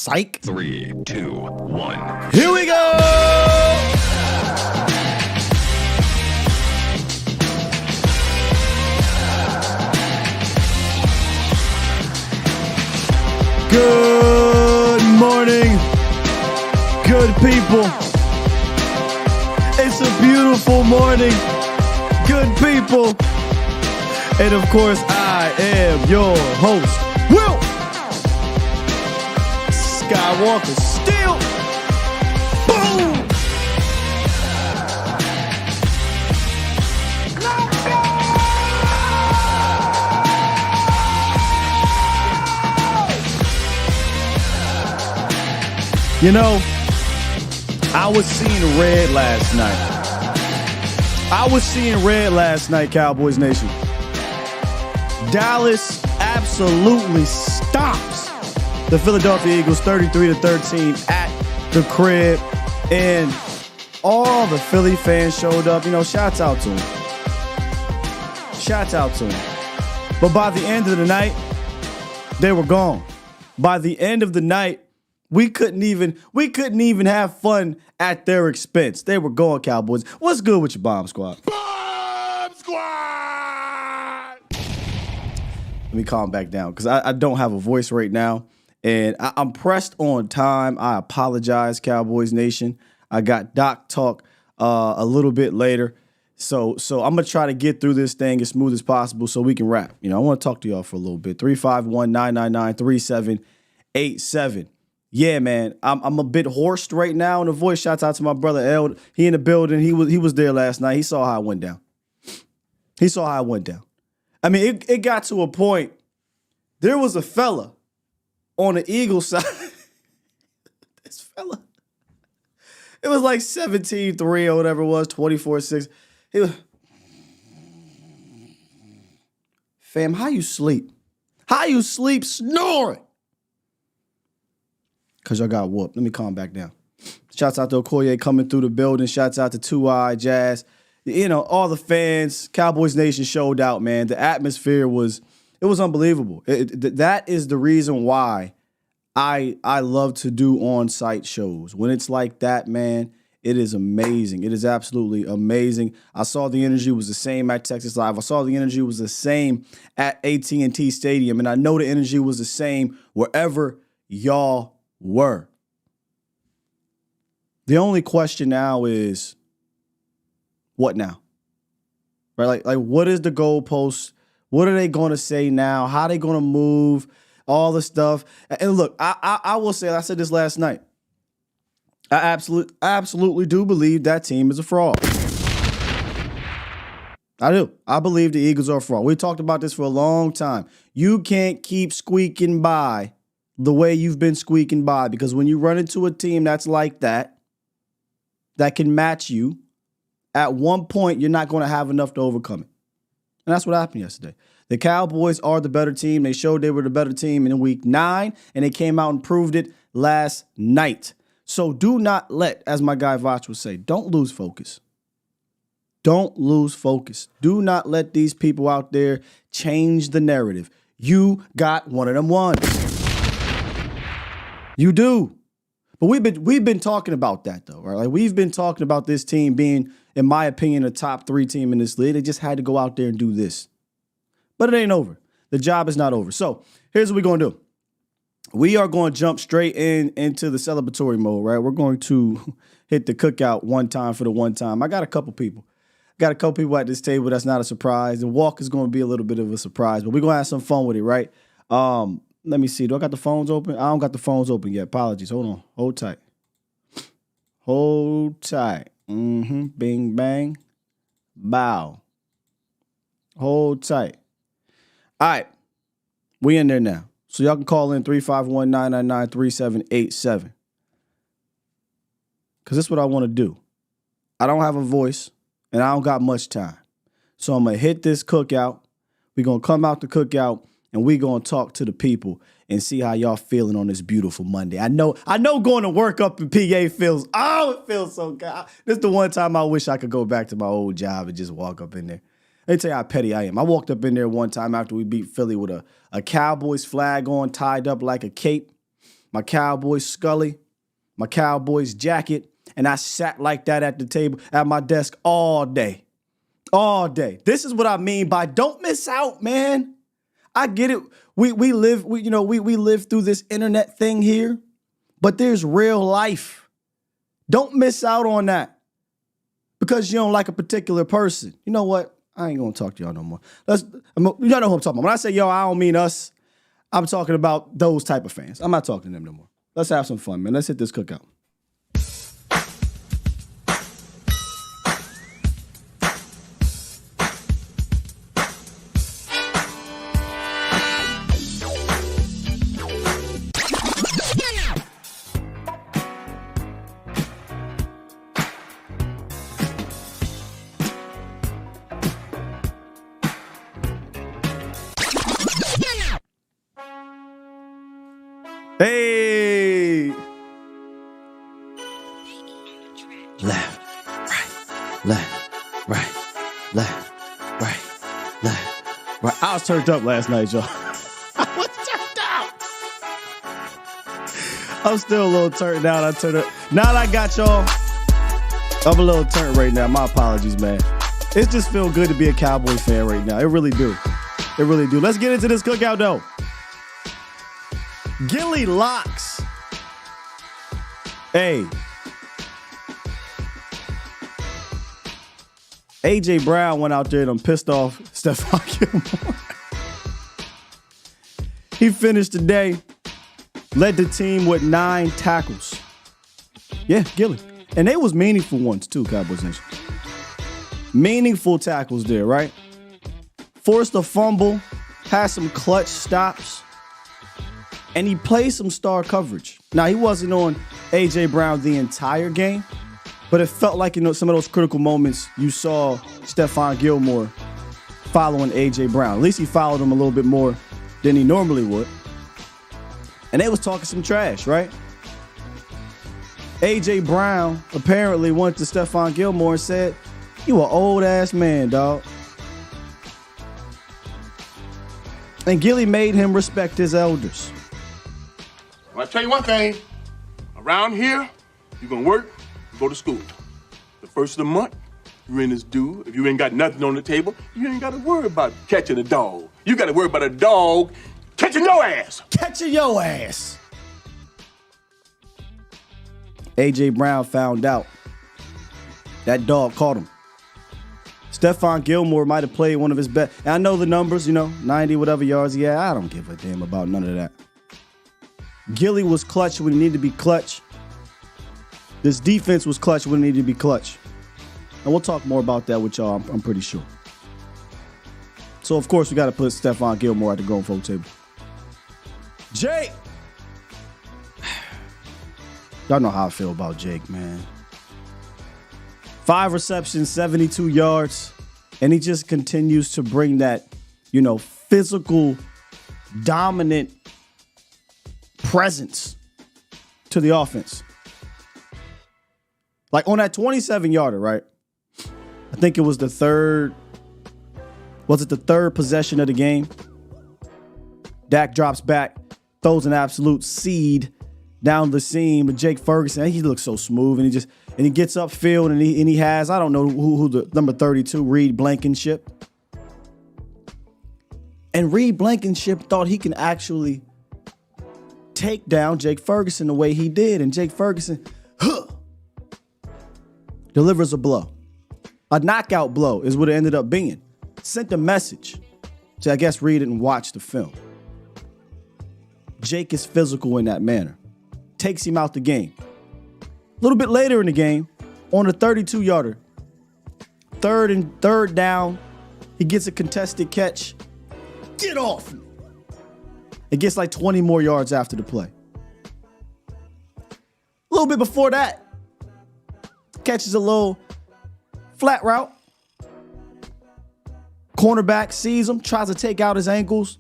Psych. 3, 2, 1. Here we go! Good morning, good people. It's a beautiful morning, good people. And of course, I am your host, Will Skywalker. Still, boom! You know, I was seeing red last night. Cowboys Nation. Dallas absolutely stomps the Philadelphia Eagles 33-13 at the crib. And all the Philly fans showed up. You know, shouts out to them. But by the end of the night, they were gone. By the end of the night, we couldn't even have fun at their expense. They were going, Cowboys. What's good with your bomb squad? Bomb Squad! Let me calm back down because I don't have a voice right now. And I'm pressed on time. I apologize, Cowboys Nation. I got Doc talk a little bit later. So I'm going to try to get through this thing as smooth as possible so we can wrap. You know, I want to talk to y'all for a little bit. 351-999-3787. Yeah, man, I'm a bit hoarse right now in the voice. Shouts out to my brother El. He in the building. He was there last night. He saw how it went down. I mean, it got to a point. There was a fella on the Eagles side. This fella. It was like 17-3 or whatever it was, 24-6. He was, fam, how you sleep? How you sleep snoring? Because y'all got whooped. Let me calm back down. Shouts out to Okoye coming through the building. Shouts out to Two Eye Jazz. You know, all the fans. Cowboys Nation showed out, man. The atmosphere was unbelievable. That is the reason why I love to do on-site shows. When it's like that, man, it is amazing. It is absolutely amazing. I saw the energy was the same at Texas Live. I saw the energy was the same at AT&T Stadium. And I know the energy was the same wherever y'all were. The only question now is, what now? Right? Like what is the goalpost? What are they going to say now? How are they going to move? All the stuff. And look, I will say, I said this last night. I absolutely do believe that team is a fraud. I do. I believe the Eagles are a fraud. We talked about this for a long time. You can't keep squeaking by the way you've been squeaking by, because when you run into a team that's like that can match you, at one point you're not going to have enough to overcome it. And that's what happened yesterday. The Cowboys are the better team. They showed they were the better team in week 9, and they came out and proved it last night. So do not let, as my guy Voch would say, don't lose focus. Don't lose focus. Do not let these people out there change the narrative. You got one of them ones. You do. But we've been talking about that, though, right? Like, we've been talking about this team being, in my opinion, a top 3 team in this league. They just had to go out there and do this. But it ain't over. The job is not over. So here's what we're going to do. We are going to jump straight into the celebratory mode, right? We're going to hit the cookout one time for the one time. I got a couple people. At this table that's not a surprise. And walk is going to be a little bit of a surprise, but we're going to have some fun with it, right? Let me see. Do I got the phones open? I don't got the phones open yet. Apologies. Hold on. Hold tight. Bing, bang. Bow. Hold tight. All right. We in there now. So y'all can call in 351-999-3787. Because this is what I want to do. I don't have a voice, and I don't got much time. So I'm going to hit this cookout. We're going to come out the cookout, and we're going to talk to the people and see how y'all feeling on this beautiful Monday. I know going to work up in PA feels, it feels so good. This is the one time I wish I could go back to my old job and just walk up in there. Let me tell you how petty I am. I walked up in there one time after we beat Philly with a Cowboys flag on, tied up like a cape. my Cowboys Scully, my Cowboys jacket, and I sat like that at the table, at my desk all day. All day. This is what I mean by don't miss out, man. I get it. We live through this internet thing here, but there's real life. Don't miss out on that because you don't like a particular person. You know what? I ain't gonna talk to y'all no more. Y'all know who I'm talking about. When I say y'all, I don't mean us. I'm talking about those type of fans. I'm not talking to them no more. Let's have some fun, man. Let's hit this cookout. Hey! Left, right. I was turned up last night, y'all. I was turned up. I'm still a little turned down. I turned up. Now that I got y'all, I'm a little turned right now. My apologies, man. It just feels good to be a Cowboys fan right now. It really do. It really do. Let's get into this cookout, though. Gilly Locks. Hey. A.J. Brown went out there and pissed off Stephon Gilmore. He finished the day, led the team with 9 tackles. Yeah, Gilly. And they was meaningful ones too, Cowboys Nation. Meaningful tackles there, right? Forced a fumble, had some clutch stops. And he played some star coverage. Now, he wasn't on A.J. Brown the entire game, but it felt like, some of those critical moments you saw Stephon Gilmore following A.J. Brown. At least he followed him a little bit more than he normally would. And they was talking some trash, right? A.J. Brown apparently went to Stephon Gilmore and said, "You an old-ass man, dog." And Gilly made him respect his elders. Well, I'll tell you one thing. Around here, you're going to work and go to school. The first of the month, you're in this due. If you ain't got nothing on the table, you ain't got to worry about catching a dog. You got to worry about a dog catching your ass. Catching your ass. A.J. Brown found out. That dog caught him. Stephon Gilmore might have played one of his best. And I know the numbers, 90 whatever yards he had. I don't give a damn about none of that. Gilly was clutch when he needed to be clutch. This defense was clutch when it needed to be clutch. And we'll talk more about that with y'all, I'm pretty sure. So, of course, we got to put Stephon Gilmore at the going folk table. Jake! Y'all know how I feel about Jake, man. 5 receptions, 72 yards. And he just continues to bring that, physical, dominant presence to the offense. Like on that 27-yarder, right? I think it was the third possession of the game? Dak drops back, throws an absolute seed down the seam to Jake Ferguson. He looks so smooth, and he gets upfield, and he has, I don't know who the number 32, Reed Blankenship. And Reed Blankenship thought he can actually take down Jake Ferguson the way he did. And Jake Ferguson delivers a blow. A knockout blow is what it ended up being. Sent a message. So I guess Reed didn't watch the film. Jake is physical in that manner. Takes him out the game. A little bit later in the game, on a 32-yarder, third down, he gets a contested catch. Get off! It gets like 20 more yards after the play. A little bit before that, catches a little flat route. Cornerback sees him, tries to take out his ankles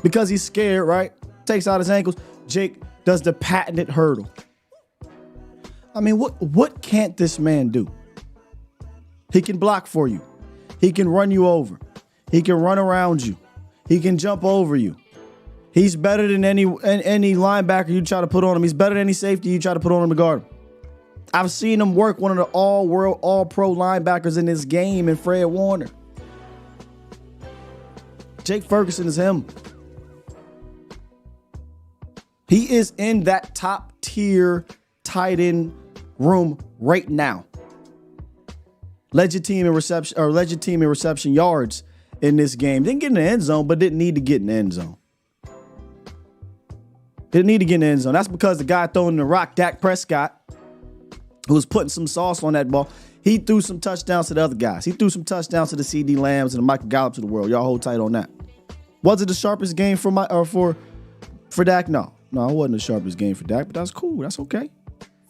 because he's scared, right? Takes out his ankles. Jake does the patented hurdle. I mean, what can't this man do? He can block for you. He can run you over. He can run around you. He can jump over you. He's better than any linebacker you try to put on him. He's better than any safety you try to put on him to guard him. I've seen him work one of the all-world, all-pro linebackers in this game in Fred Warner. Jake Ferguson is him. He is in that top-tier tight end room right now. Led your team in reception yards in this game. Didn't get in the end zone, but didn't need to get in the end zone. Didn't need to get in the end zone. That's because the guy throwing the rock, Dak Prescott, who was putting some sauce on that ball, he threw some touchdowns to the other guys. He threw some touchdowns to the CD Lambs and the Michael Gallups of the world. Y'all hold tight on that. Was it the sharpest game for Dak? No, it wasn't the sharpest game for Dak, but that's cool. That's okay.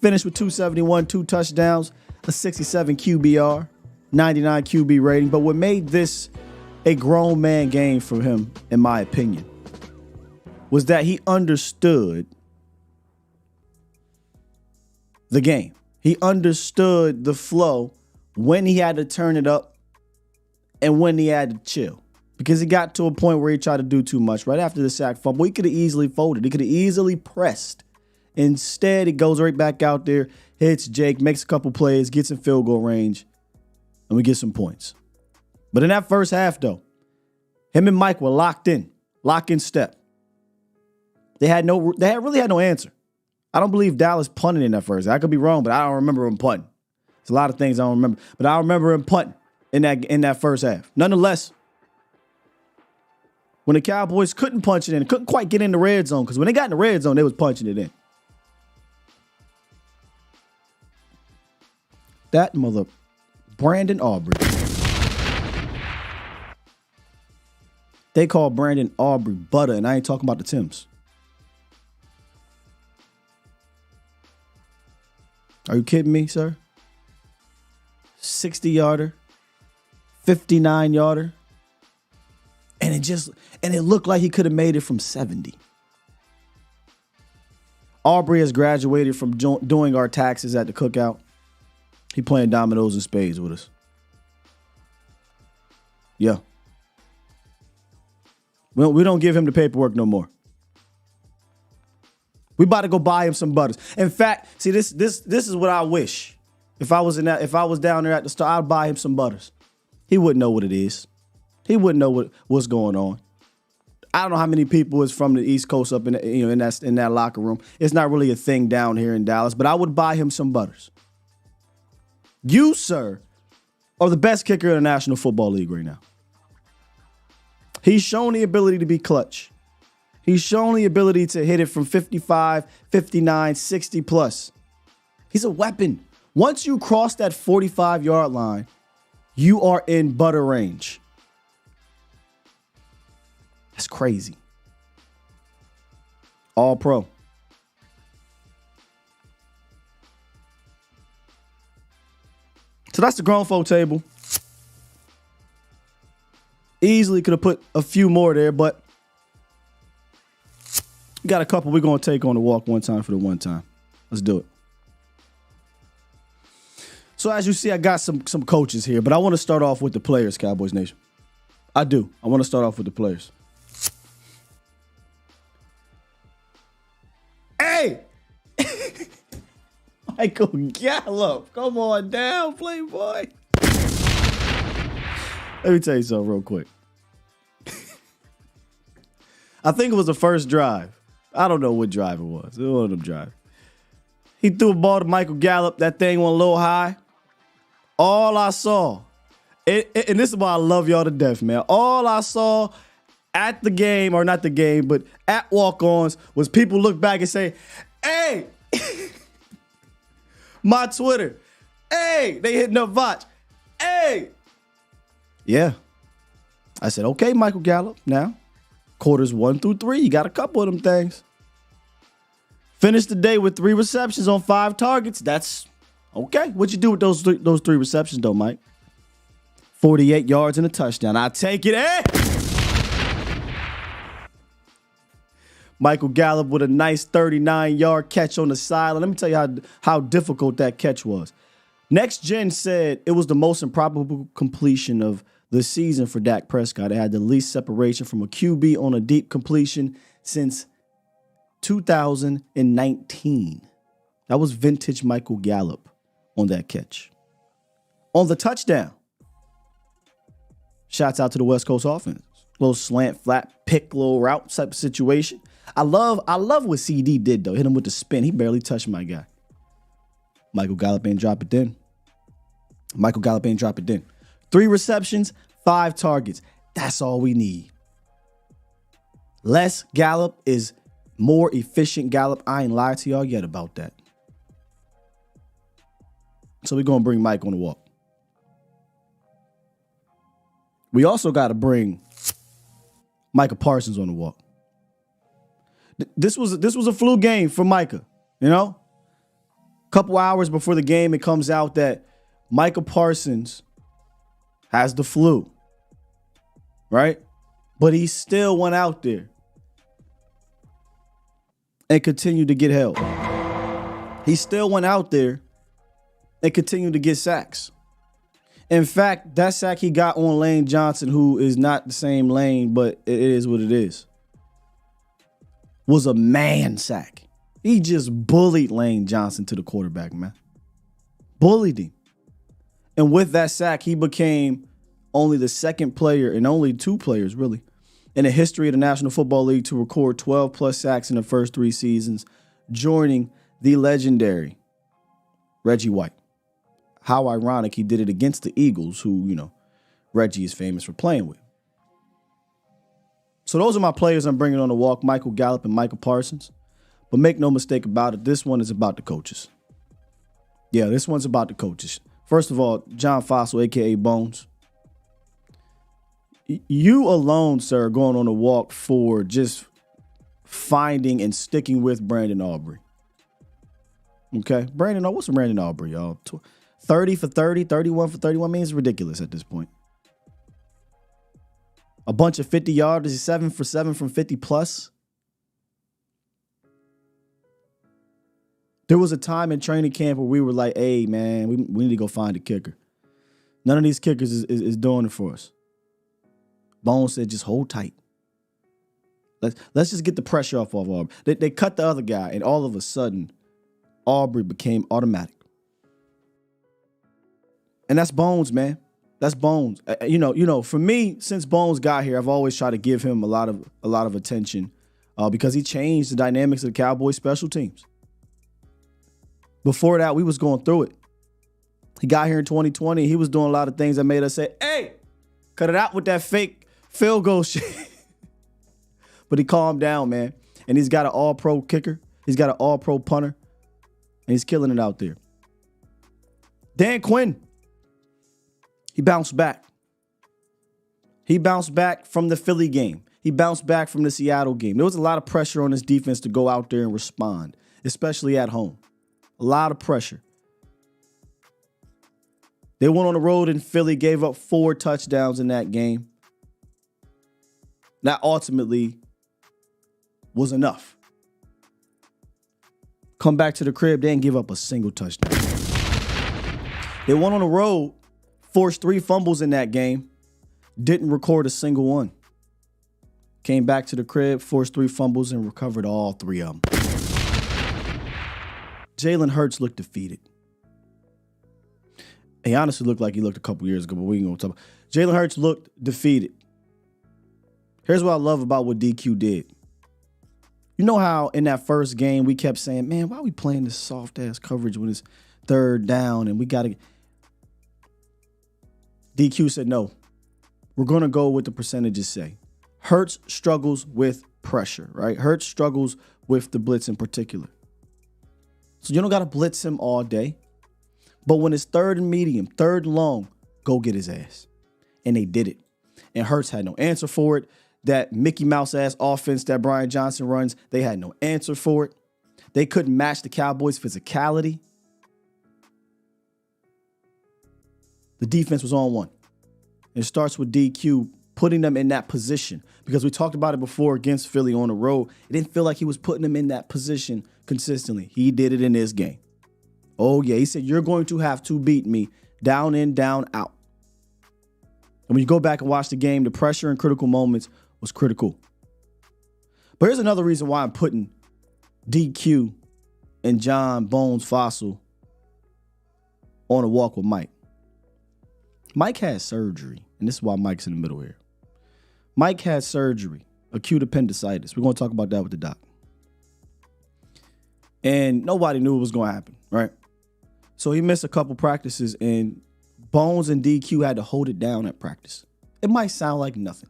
Finished with 271, 2 touchdowns, a 67 QBR, 99 QB rating. But what made this a grown man game for him, in my opinion, was that he understood the game. He understood the flow, when he had to turn it up and when he had to chill. Because he got to a point where he tried to do too much. Right after the sack fumble, he could have easily folded. He could have easily pressed. Instead, he goes right back out there, hits Jake, makes a couple plays, gets in field goal range, and we get some points. But in that first half, though, him and Mike were lock in step. They really had no answer. I don't believe Dallas punted in that first. I could be wrong, but I don't remember him punting. There's a lot of things I don't remember, but I remember him punting in that first half. Nonetheless, when the Cowboys couldn't punch it in, couldn't quite get in the red zone, because when they got in the red zone, they was punching it in. That mother, Brandon Aubrey. They call Brandon Aubrey butter, and I ain't talking about the Timbs. Are you kidding me, sir? 60-yarder, 59-yarder. And it looked like he could have made it from 70. Aubrey has graduated from doing our taxes at the cookout. He playing dominoes and spades with us. Yeah. We don't give him the paperwork no more. We about to go buy him some butters. In fact, see, this is what I wish. If I was down there at the store, I'd buy him some butters. He wouldn't know what it is. He wouldn't know what's going on. I don't know how many people is from the East Coast up in that locker room. It's not really a thing down here in Dallas, but I would buy him some butters. You, sir, are the best kicker in the National Football League right now. He's shown the ability to be clutch. He's shown the ability to hit it from 55, 59, 60 plus. He's a weapon. Once you cross that 45-yard line, you are in butter range. That's crazy. All pro. So that's the grown folk table. Easily could have put a few more there, but we got a couple we're going to take on the walk one time for the one time. Let's do it. So as you see, I got some coaches here, but I want to start off with the players, Cowboys Nation. I do. I want to start off with the players. Hey! Michael Gallup. Come on down, Playboy. Let me tell you something real quick. I think it was the first drive. I don't know what drive it was. It was one of them drives. He threw a ball to Michael Gallup. That thing went a little high. All I saw, and this is why I love y'all to death, man. All I saw at the game, or not the game, but at walk-ons, was people look back and say, hey, my Twitter, hey, they hitting up Vach, hey. Yeah. I said, okay, Michael Gallup, now. Quarters 1 through 3, you got a couple of them things. Finished the day with 3 receptions on 5 targets. That's okay. What'd you do with those 3 receptions, though, Mike? 48 yards and a touchdown. I take it. Hey! Michael Gallup with a nice 39-yard catch on the sideline. Let me tell you how difficult that catch was. Next Gen said it was the most improbable completion of the season for Dak Prescott. It had the least separation from a QB on a deep completion since 2019. That was vintage Michael Gallup on that catch. On the touchdown, shouts out to the West Coast offense. Little slant, flat, pick, little route type of situation. I love what CD did, though. Hit him with the spin. He barely touched my guy. Michael Gallup ain't drop it then. 3 receptions, 5 targets. That's all we need. Less Gallup is more efficient Gallup. I ain't lied to y'all yet about that. So we're going to bring Mike on the walk. We also got to bring Micah Parsons on the walk. This was a flu game for Micah, you know? A couple hours before the game, it comes out that Micah Parsons has the flu, right? But he still went out there and continued to get help. He still went out there and continued to get sacks. In fact, that sack he got on Lane Johnson, who is not the same Lane, but it is what it is, was a man sack. He just bullied Lane Johnson to the quarterback, man. Bullied him. And with that sack, he became only the second player, and only 2 players, really, in the history of the National Football League to record 12-plus sacks in the first 3 seasons, joining the legendary Reggie White. How ironic he did it against the Eagles, who, you know, Reggie is famous for playing with. So those are my players I'm bringing on the walk, Michael Gallup and Micah Parsons. But make no mistake about it, this one is about the coaches. Yeah, this one's about the coaches. First of all, John Fossil, a.k.a. Bones. You alone, sir, going on a walk for just finding and sticking with Brandon Aubrey. Okay? What's Brandon Aubrey, y'all? 30 for 30, 31 for 31 means ridiculous at this point. A bunch of 50 yards, is 7 for 7 from 50 plus. There was a time in training camp where we were like, hey, man, we need to go find a kicker. None of these kickers is doing it for us. Bones said, just hold tight. Let's just get the pressure off of Aubrey. They cut the other guy, and all of a sudden, Aubrey became automatic. And that's Bones, man. That's Bones. For me, since Bones got here, I've always tried to give him a lot of attention because he changed the dynamics of the Cowboys special teams. Before that, we was going through it. He got here in 2020. He was doing a lot of things that made us say, hey, cut it out with that fake field goal shit. But he calmed down, man. And he's got an all-pro kicker. He's got an all-pro punter. And he's killing it out there. Dan Quinn. He bounced back. He bounced back from the Philly game. He bounced back from the Seattle game. There was a lot of pressure on his defense to go out there and respond, especially at home. A lot of pressure. They went on the road in Philly, gave up 4 touchdowns in that game. That ultimately was enough. Come back to the crib, they didn't give up a single touchdown. They went on the road, forced 3 fumbles in that game, didn't record a single one. Came back to the crib, forced 3 fumbles, and recovered all 3 of them. Jalen Hurts looked defeated. He honestly looked like he looked a couple years ago, but we ain't gonna talk about. Jalen Hurts looked defeated. Here's what I love about what DQ did. You know how in that first game we kept saying, man, why are we playing this soft-ass coverage when it's 3rd down and we got to... DQ said, no, we're going to go with the percentages say. Hurts struggles with pressure, right? Hurts struggles with the blitz in particular. So you don't got to blitz him all day. But when it's 3rd and medium, 3rd and long, go get his ass. And they did it. And Hurts had no answer for it. That Mickey Mouse ass offense that Brian Johnson runs, they had no answer for it. They couldn't match the Cowboys' physicality. The defense was on one. It starts with DQ putting them in that position because we talked about it before against Philly on the road. It didn't feel like he was putting them in that position consistently. He did it in this game. Oh, yeah. He said, you're going to have to beat me down in, down out. And when you go back and watch the game, the pressure in critical moments was critical. But here's another reason why I'm putting DQ and John Bones Fossil on a walk with Mike. Mike had surgery, and this is why Mike's in the middle here. Mike had surgery, acute appendicitis. We're going to talk about that with the doc. And nobody knew it was going to happen, right? So he missed a couple practices, and Bones and DQ had to hold it down at practice. It might sound like nothing,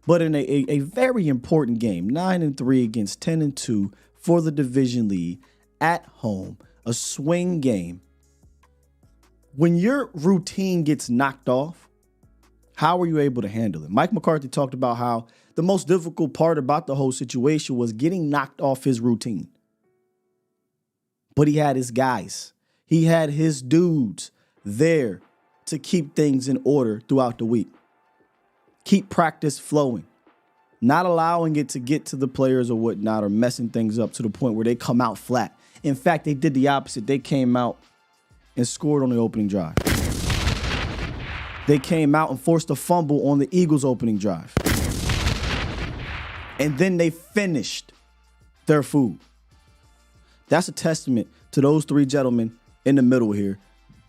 but in a very important game, 9-3 against 10-2 for the division lead at home, a swing game. When your routine gets knocked off, how are you able to handle it? Mike McCarthy talked about how the most difficult part about the whole situation was getting knocked off his routine. But he had his guys. He had his dudes there to keep things in order throughout the week. Keep practice flowing. Not allowing it to get to the players or whatnot or messing things up to the point where they come out flat. In fact, they did the opposite. They came out and scored on the opening drive. They came out and forced a fumble on the Eagles' opening drive. And then they finished their food. That's a testament to those three gentlemen in the middle here,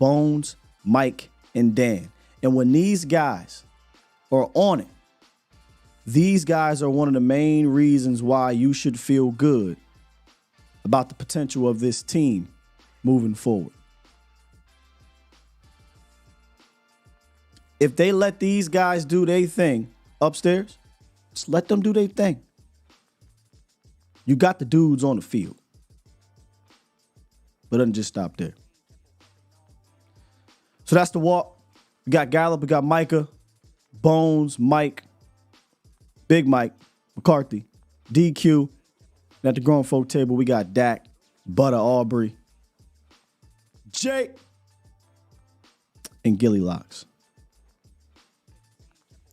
Bones, Mike, and Dan. And when these guys are on it, these guys are one of the main reasons why you should feel good about the potential of this team moving forward. If they let these guys do their thing upstairs, just let them do their thing. You got the dudes on the field. But it doesn't just stop there. So that's the walk. We got Gallup, we got Micah, Bones, Mike, Big Mike, McCarthy, DQ. And at the grown folk table, we got Dak, Butter Aubrey, Jake, and Gilly Locks.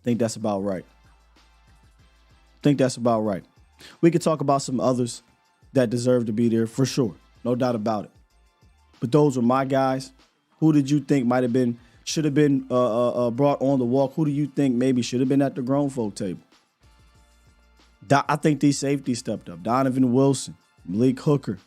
Think that's about right. We could talk about some others that deserve to be there for sure. No doubt about it. But those were my guys. Who did you think should have been brought on the walk? Who do you think maybe should have been at the grown folk table? I think these safeties stepped up. Donovan Wilson, Malik Hooker.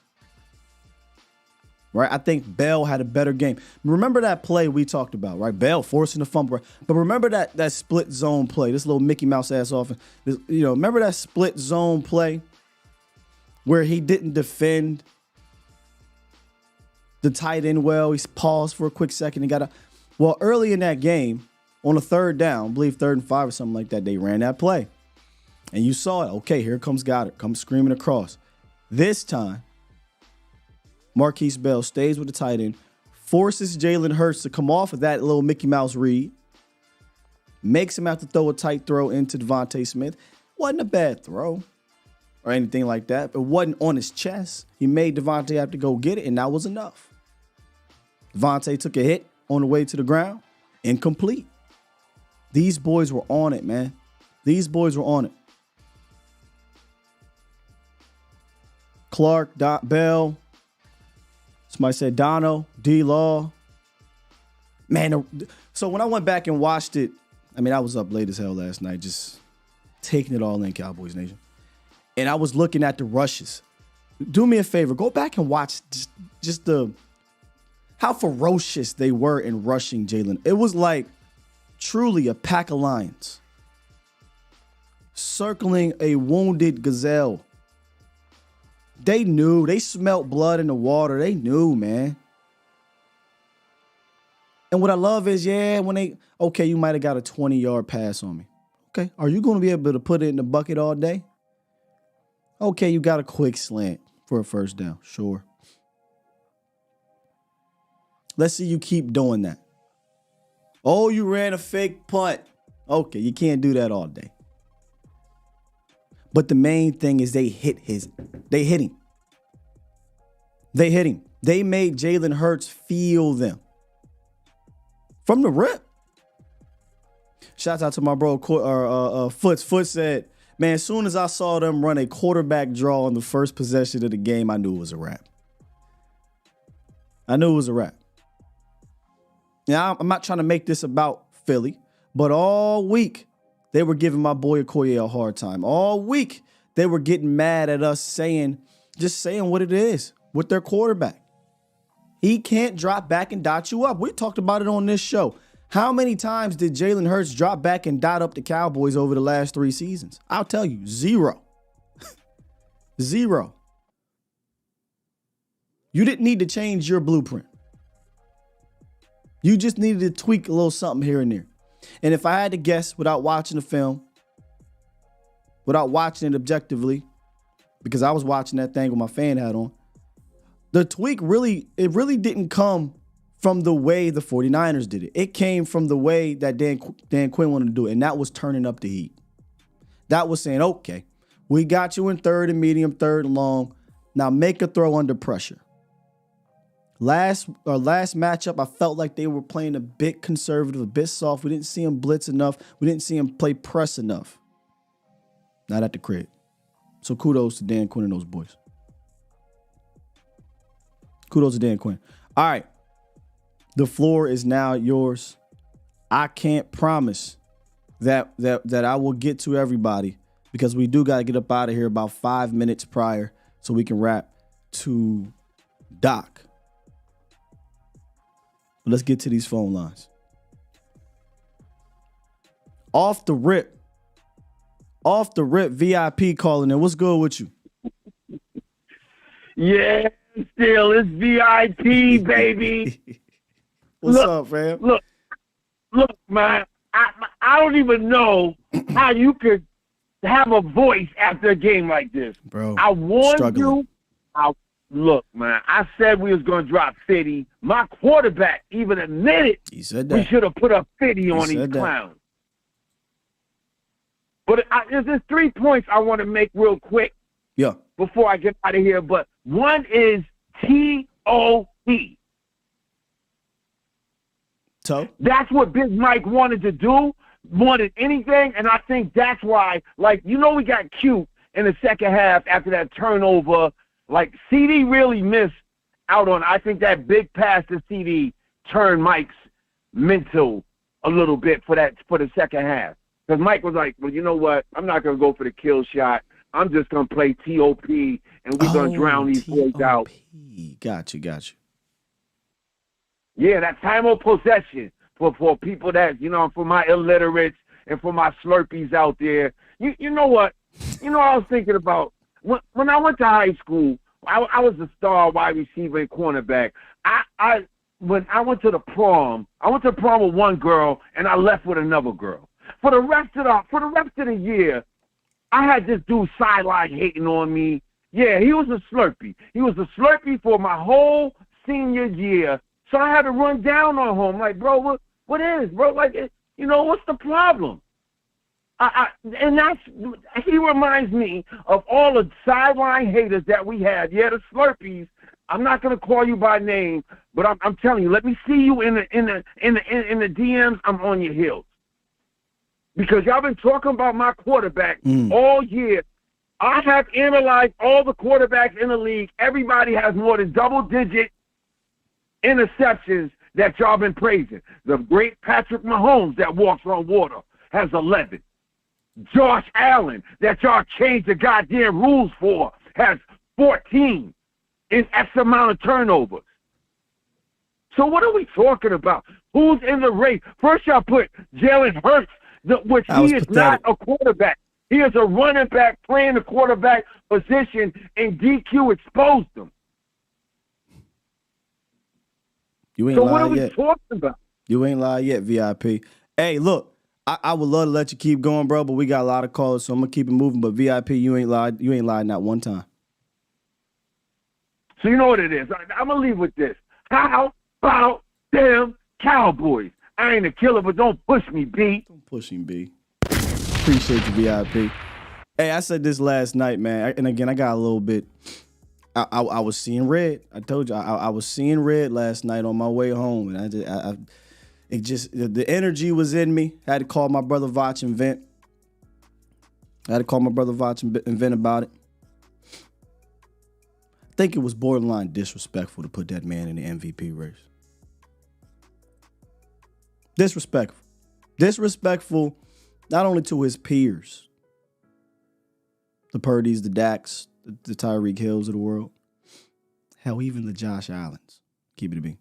Right? I think Bell had a better game. Remember that play we talked about, right? Bell forcing the fumble. But remember that split zone play, this little Mickey Mouse ass offense. Remember that split zone play where he didn't defend the tight end well. He paused for a quick second and got out. Well, early in that game, on a third down, I believe 3rd and 5 or something like that, they ran that play. And you saw it. Okay, here comes Goddard. Comes screaming across. This time, Marquise Bell stays with the tight end, forces Jalen Hurts to come off of that little Mickey Mouse read, makes him have to throw a tight throw into Devontae Smith. Wasn't a bad throw or anything like that. It wasn't on his chest. He made Devontae have to go get it, and that was enough. Devontae took a hit on the way to the ground, incomplete. These boys were on it, man. These boys were on it. Clark, Bell, somebody said Dono, D-Law. Man, so when I went back and watched it, I mean, I was up late as hell last night, just taking it all in, Cowboys Nation. And I was looking at the rushes. Do me a favor, go back and watch just how ferocious they were in rushing Jalen. It was like truly a pack of lions circling a wounded gazelle. They knew. They smelt blood in the water. They knew, man. And what I love is, okay, you might have got a 20-yard pass on me. Okay, are you going to be able to put it in the bucket all day? Okay, you got a quick slant for a first down. Sure. Let's see you keep doing that. Oh, you ran a fake punt. Okay, you can't do that all day. But the main thing is they hit him. They hit him. They made Jalen Hurts feel them. From the rip. Shouts out to my bro, Foots. Foots said, man, as soon as I saw them run a quarterback draw on the first possession of the game, I knew it was a wrap. Now, I'm not trying to make this about Philly, but all week, they were giving my boy Okoye a hard time. All week, they were getting mad at us saying what it is with their quarterback. He can't drop back and dot you up. We talked about it on this show. How many times did Jalen Hurts drop back and dot up the Cowboys over the last 3 seasons? I'll tell you, 0. 0. You didn't need to change your blueprint. You just needed to tweak a little something here and there. And if I had to guess without watching the film, without watching it objectively, because I was watching that thing with my fan hat on, the tweak really didn't come from the way the 49ers did it. It came from the way that Dan Quinn wanted to do it, and that was turning up the heat. That was saying, okay, we got you in 3rd and medium, 3rd and long. Now make a throw under pressure. Last matchup, I felt like they were playing a bit conservative, a bit soft. We didn't see him blitz enough. We didn't see him play press enough. Not at the crib. So kudos to Dan Quinn and those boys. Kudos to Dan Quinn. All right. The floor is now yours. I can't promise that I will get to everybody because we do got to get up out of here about 5 minutes prior so we can wrap to Doc. But let's get to these phone lines. Off the rip, VIP calling in. What's good with you? Yeah, still, it's VIP, baby. What's up, fam? Look, man, I don't even know how you could have a voice after a game like this. Bro, I warned struggling. you. Look, man, I said we was going to drop 50. My quarterback even admitted He said that. we should have put a 50 on these clowns. But there's 3 points I want to make real quick before I get out of here. But one is T.O.P. So? That's what Big Mike wanted to do, wanted anything, and I think that's why, we got cute in the second half after that turnover. CD really missed out on, I think that big pass to CD turned Mike's mental a little bit for the second half. Because Mike was like, well, you know what? I'm not going to go for the kill shot. I'm just going to play T.O.P. and we're going to drown these boys out. Got you. Yeah, that time of possession for people that, for my illiterates and for my Slurpees out there. You know what? I was thinking about when I went to high school, I was a star wide receiver and cornerback. When I went to the prom with one girl and I left with another girl. For the rest of the year, I had this dude sideline hating on me. Yeah, he was a Slurpee. He was a Slurpee for my whole senior year. So I had to run down on him. Like, bro, what is, bro? Like, what's the problem? He reminds me of all the sideline haters that we had. Yeah, the Slurpees. I'm not gonna call you by name, but I'm telling you, let me see you in the DMs. I'm on your heels because y'all been talking about my quarterback all year. I have analyzed all the quarterbacks in the league. Everybody has more than double-digit interceptions that y'all been praising. The great Patrick Mahomes that walks on water has 11. Josh Allen that y'all changed the goddamn rules for has 14 in X amount of turnovers. So what are we talking about? Who's in the race? First y'all put Jalen Hurts, which he is not a quarterback. He is a running back playing the quarterback position, and DQ exposed him. You ain't so lied what are we yet. talking about? You ain't lied yet, VIP. Hey, look, I would love to let you keep going, bro, but we got a lot of callers, so I'm gonna keep it moving. But VIP, you ain't lied. You ain't lied not one time. So you know what it is. I'm gonna leave with this. How about them Cowboys? I ain't a killer, but don't push me, B. Don't push him, B. Appreciate you, VIP. Hey, I said this last night, man, and again, I got a little bit. I was seeing red. I told you I was seeing red last night on my way home, and the energy was in me. I had to call my brother Vach and vent. About it. I think it was borderline disrespectful to put that man in the MVP race. Disrespectful not only to his peers, The Purdy's, the Daks, the Tyreek Hills of the world. Hell, even the Josh Allens. Keep it a bean.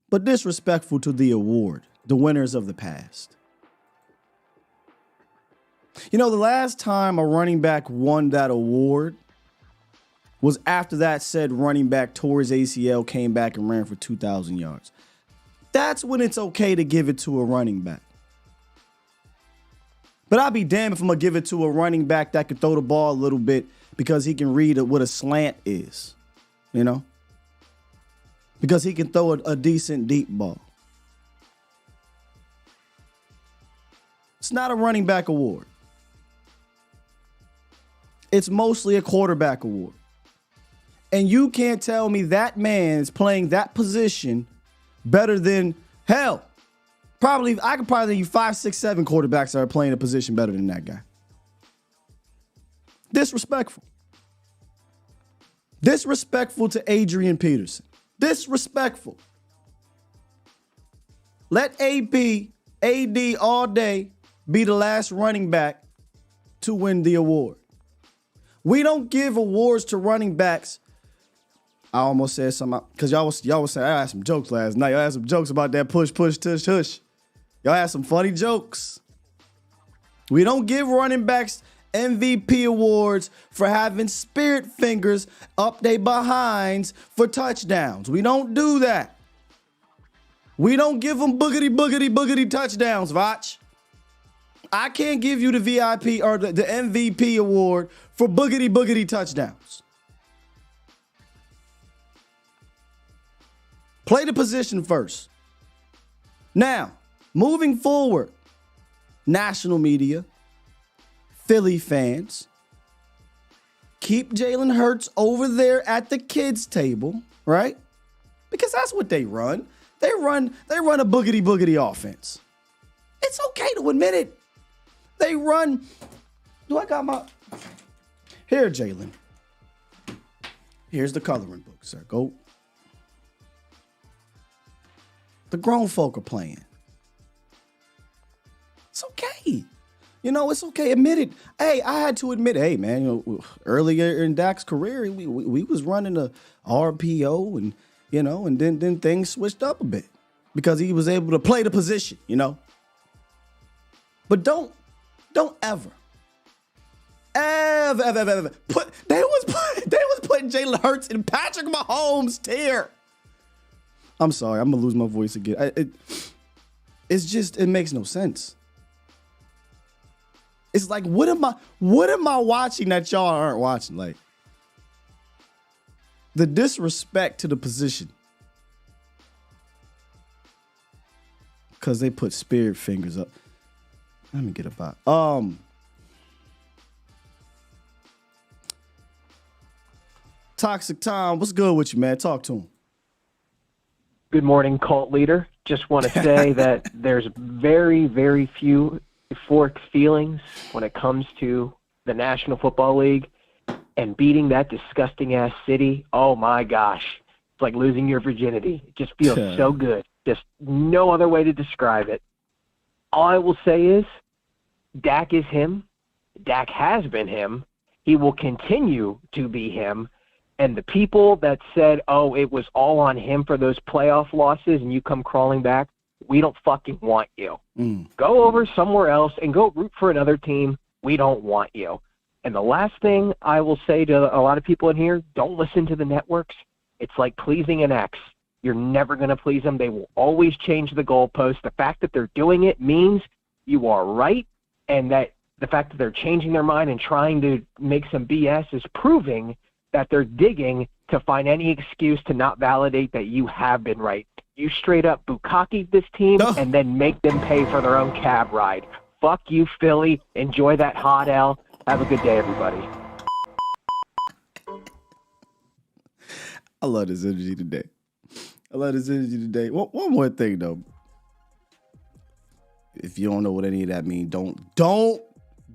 But disrespectful to the award, the winners of the past. You know, the last time a running back won that award was after that said running back tore his ACL, came back and ran for 2,000 yards. That's when it's okay to give it to a running back. But I'll be damned if I'm going to give it to a running back that can throw the ball a little bit because he can read what a slant is, you know? Because he can throw a decent deep ball. It's not a running back award. It's mostly a quarterback award. And you can't tell me that man is playing that position better than, hell, I could probably tell you 5, 6, 7 quarterbacks that are playing a position better than that guy. Disrespectful. Disrespectful to Adrian Peterson. Disrespectful. Let AD all day be the last running back to win the award. We don't give awards to running backs. I almost said something because y'all was saying I had some jokes last night. Y'all had some jokes about that push, tush, tush. Y'all had some funny jokes. We don't give running backs MVP awards for having spirit fingers up they behinds for touchdowns. We don't do that. We don't give them boogity touchdowns, Vach. I can't give you the VIP or the MVP award for boogity touchdowns. Play the position first. Now, moving forward, national media, Philly fans, keep Jalen Hurts over there at the kids' table, right? Because that's what they run. They run a boogity offense. It's okay to admit it. They run. Do I got my? Here, Jalen. Here's the coloring book, sir. Go. The grown folk are playing. It's okay. You know, it's okay. Admit it. Hey, I had to admit, hey, man, you know, earlier in Dak's career, we was running a RPO and, you know, and then things switched up a bit because he was able to play the position, you know. But don't ever put they was putting Jalen Hurts in Patrick Mahomes' tier. I'm sorry, I'm gonna lose my voice again. It makes no sense. It's like, what am I watching that y'all aren't watching? Like, the disrespect to the position. Because they put spirit fingers up. Let me get about. Toxic Tom, what's good with you, man? Talk to him. Good morning, cult leader. Just want to say that there's very, very few euphoric feelings when it comes to the National Football League and beating that disgusting-ass city. Oh, my gosh. It's like losing your virginity. It just feels so good. Just no other way to describe it. All I will say is Dak is him. Dak has been him. He will continue to be him. And the people that said, oh, it was all on him for those playoff losses and you come crawling back, we don't fucking want you. Go over somewhere else and go root for another team. We don't want you. And the last thing I will say to a lot of people in here, don't listen to the networks. It's like pleasing an ex. You're never going to please them. They will always change the goalpost. The fact that they're doing it means you are right, and that the fact that they're changing their mind and trying to make some BS is proving that they're digging to find any excuse to not validate that you have been right. You straight up bukkakied this team and then make them pay for their own cab ride. Fuck you, Philly. Enjoy that hot L. Have a good day, everybody. I love this energy today. One more thing, though. If you don't know what any of that means, don't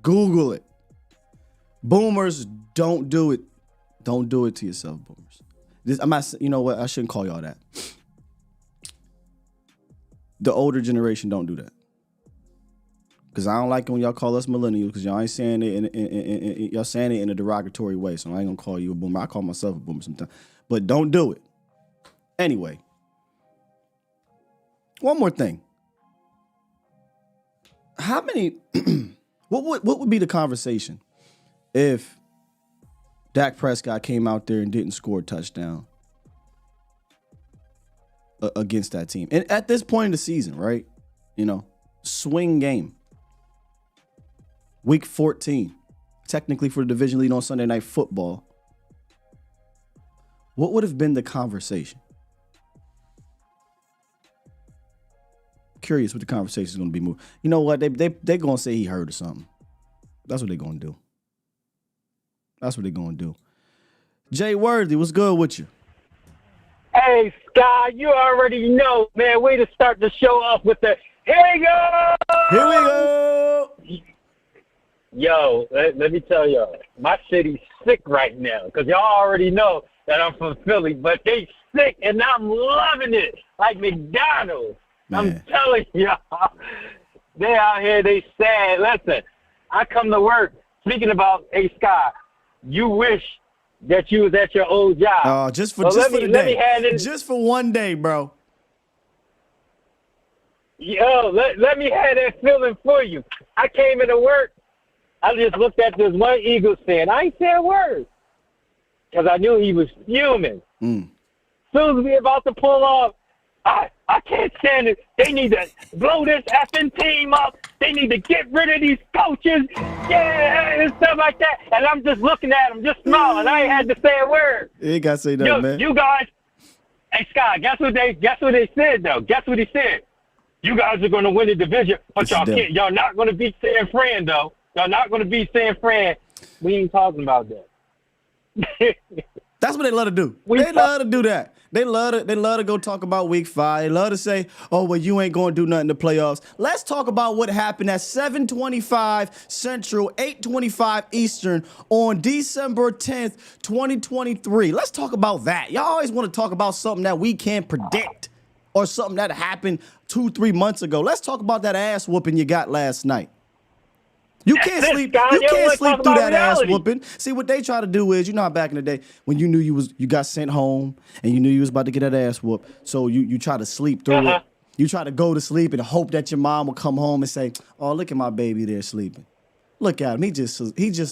Google it. Boomers, don't do it. Don't do it to yourself, boomers. I'm not. You know what? I shouldn't call y'all that. The older generation don't do that. Because I don't like when y'all call us millennials because y'all ain't saying it y'all saying it in a derogatory way. So I ain't gonna call you a boomer. I call myself a boomer sometimes. But don't do it. Anyway. One more thing. How many what would be the conversation if Dak Prescott came out there and didn't score a touchdown against that team? And at this point in the season, right? You know, swing game. Week 14, technically for the division lead on Sunday Night Football. What would have been the conversation? Curious what the conversation is going to be moving. You know what? They going to say he hurt or something. That's what they're going to do. That's what they're going to do. Jay Worthy, what's good with you? Hey, Sky, you already know, man. Way to start the show off with the, here we go! Here we go! Yo, let me tell y'all, my city's sick right now because y'all already know that I'm from Philly, but they sick and I'm loving it like McDonald's. Man. I'm telling y'all, they out here, they sad. Listen, I come to work speaking about, hey, Sky, you wish that you was at your old job. Oh, just for the day. Just for one day, bro. Yo, let me have that feeling for you. I came into work. I just looked at this one Eagles fan. I ain't said a word because I knew he was fuming. Soon as we about to pull off, I can't stand it. They need to blow this effing team up. They need to get rid of these coaches. Yeah, and stuff like that. And I'm just looking at them, just smiling. I ain't had to say a word. You ain't got to say nothing, man. You guys, hey, Scott, guess what they said, though? Guess what he said? You guys are going to win the division, but y'all not going to beat San Fran, though. Y'all not going to beat San Fran. We ain't talking about that. That's what they love to do. They love to do that. They love to go talk about week 5. They love to say, oh, well, you ain't going to do nothing in the playoffs. Let's talk about what happened at 7:25 Central, 8:25 Eastern on December 10th, 2023. Let's talk about that. Y'all always want to talk about something that we can't predict or something that happened 2-3 months ago. Let's talk about that ass whooping you got last night. You can't sleep. You can't sleep through that ass whooping. See, what they try to do is, you know how back in the day when you knew you got sent home and you knew you was about to get that ass whooped, so you try to sleep through it. You try to go to sleep and hope that your mom will come home and say, "Oh, look at my baby there sleeping. Look at him. He just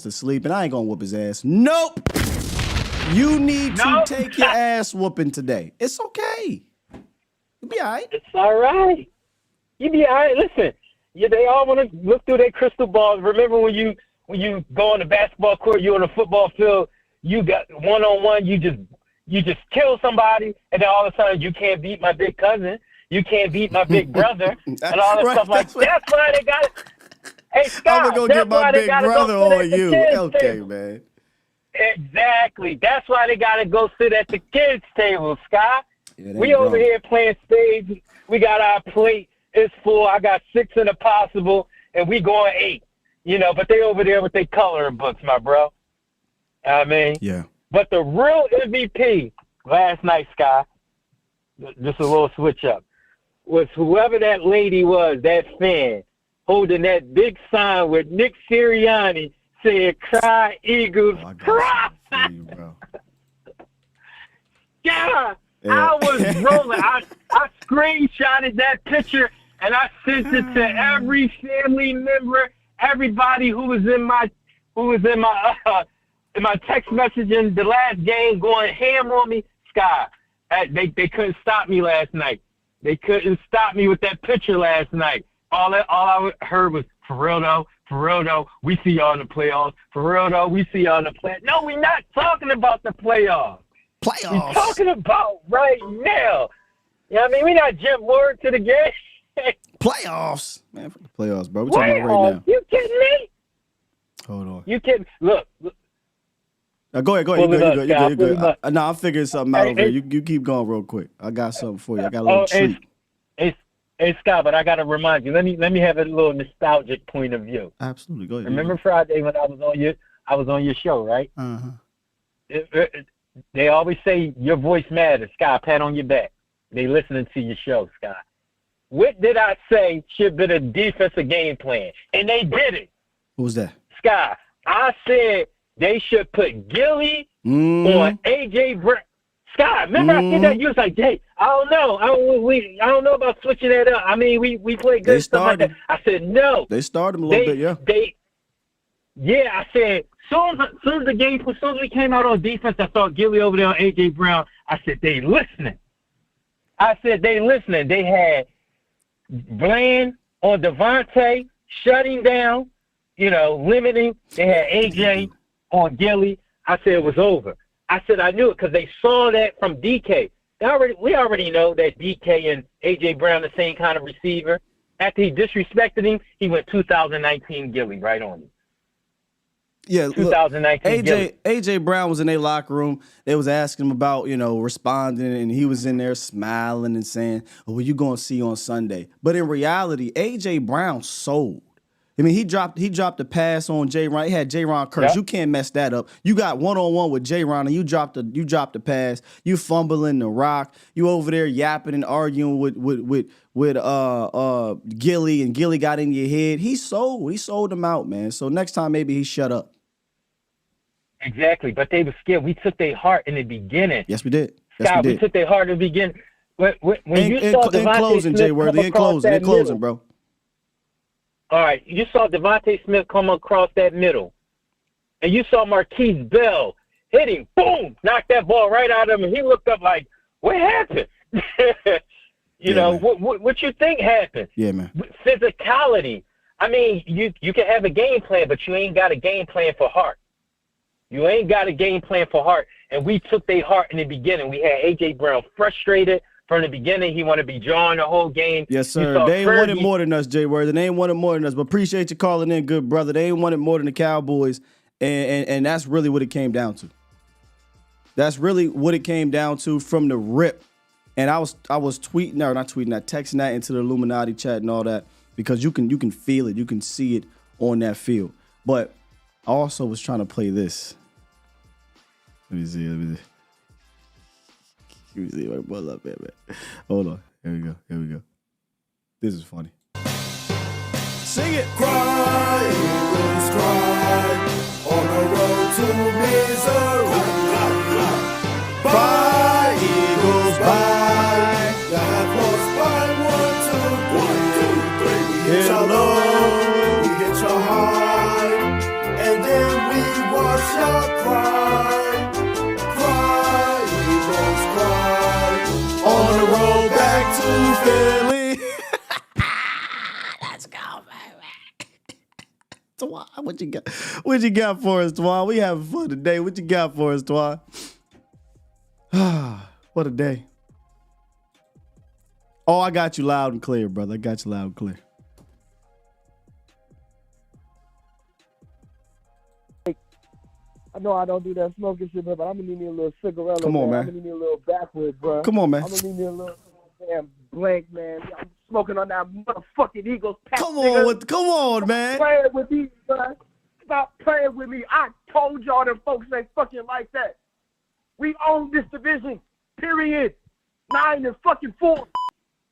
asleep, and I ain't gonna whoop his ass." Nope. You need to take your ass whooping today. It's okay. You'll be all right. It's all right. You be all right. Listen. Yeah, they all want to look through their crystal balls. Remember when you go on the basketball court, you on the football field, you got one-on-one, you just kill somebody, and then all of a sudden you can't beat my big cousin, you can't beat my big brother, and all that stuff like that. That's why they got it. Hey, Scott, I'm going to go get my big brother on you. Okay, man. Exactly. That's why they got to go sit at the kids' table, Scott. Yeah, we over here playing spades. We got our plate. It's full. I got 6 in the possible, and we going 8. You know, but they over there with their coloring books, my bro. I mean, yeah. But the real MVP last night, Sky, just a little switch up, was whoever that lady was, that fan, holding that big sign with Nick Sirianni saying, "Cry, Eagles, cry." Yeah. I was rolling. I screenshotted that picture and I sent it to every family member, everybody who was in my text messaging the last game, going ham on me. Sky, they couldn't stop me last night. They couldn't stop me with that picture last night. All I heard was, for real though, we see y'all in the playoffs. For real though, we see y'all in the playoffs. No, we're not talking about the playoffs. We're talking about right now. You know what I mean? We're not jump forward to the game. Playoffs. Man, for the playoffs, bro. We're talking about right now. You kidding me? Hold on. You kidding? Look. Go ahead. You good. No, I'm figuring something out over here. You keep going real quick. I got something for you. I got a little treat. Hey, Scott, but I got to remind you. Let me have a little nostalgic point of view. Absolutely. Go ahead. Remember Friday when I was on your show, right? Uh-huh. They always say your voice matters. Scott, pat on your back. They listening to your show, Scott. What did I say should have been a defensive game plan? And they did it. What was that? Sky, I said they should put Gilly on A.J. Brown. Sky, remember I said that? You was like, Jay, I don't know. I don't know about switching that up. I mean, we play good stuff like that. I said, no. They started him a little bit, yeah. I said, soon as we came out on defense, I saw Gilly over there on A.J. Brown. I said, they listening. They had Bland on Devontae, shutting down, limiting. They had A.J. on Gilly. I said it was over. I said I knew it because they saw that from DK. We already know that DK and A.J. Brown the same kind of receiver. After he disrespected him, he went 2019 Gilly right on him. Yeah, 2019 AJ Brown was in their locker room. They was asking him about, responding, and he was in there smiling and saying, "Oh, what you gonna see on Sunday?" But in reality, AJ Brown sold. I mean, he dropped the pass on J-Ron. He had J-Ron curse. Yep. You can't mess that up. You got one-on-one with J-Ron, and you dropped the pass. You fumbling the rock. You over there yapping and arguing with Gilly, and Gilly got in your head. He sold him out, man. So next time maybe he shut up. Exactly, but they were scared. We took their heart in the beginning. Yes, we did. Scott, we took their heart in the beginning. When you saw in closing, Jay Worthy, in closing, bro. All right, you saw Devontae Smith come across that middle, and you saw Marquise Bell hit him, boom, knock that ball right out of him, and he looked up like, what happened? What you think happened? Yeah, man. Physicality. I mean, you can have a game plan, but you ain't got a game plan for heart. You ain't got a game plan for heart, and we took their heart in the beginning. We had A.J. Brown frustrated. From the beginning, he wanted to be drawing the whole game. Yes, sir. They ain't wanted more than us, Jay Worthy. They ain't wanted more than us. But appreciate you calling in, good brother. They ain't wanted more than the Cowboys, and that's really what it came down to. That's really what it came down to from the rip. And I was tweeting, or not tweeting, texting that into the Illuminati chat and all that, because you can feel it, you can see it on that field. But I also was trying to play this. Let me see. Let me see my brother up there, man. Hold on. Here we go. This is funny. Sing it. Cry, Eagles, cry, on the road to misery. Bye, Eagles, bye. You have lost by 1, 2, 3. We hit your low, we hit your high, and then we watch your cry. On the road back to Philly. Let's go, baby. Twan, what you got for us, Twan? We having fun today. What you got for us, Twan? What a day. Oh, I got you loud and clear, brother. I got you loud and clear. I know I don't do that smoking shit, but I'm gonna need me a little cigarette. Come on, man. I'm gonna need me a little backwood, bro. Come on, man. I'm gonna need me a little damn blank, man. I'm smoking on that motherfucking Eagles pack. Come on, man. Stop playing with me, son. Stop playing with me. I told y'all them folks ain't fucking like that. We own this division. Period. 9-4.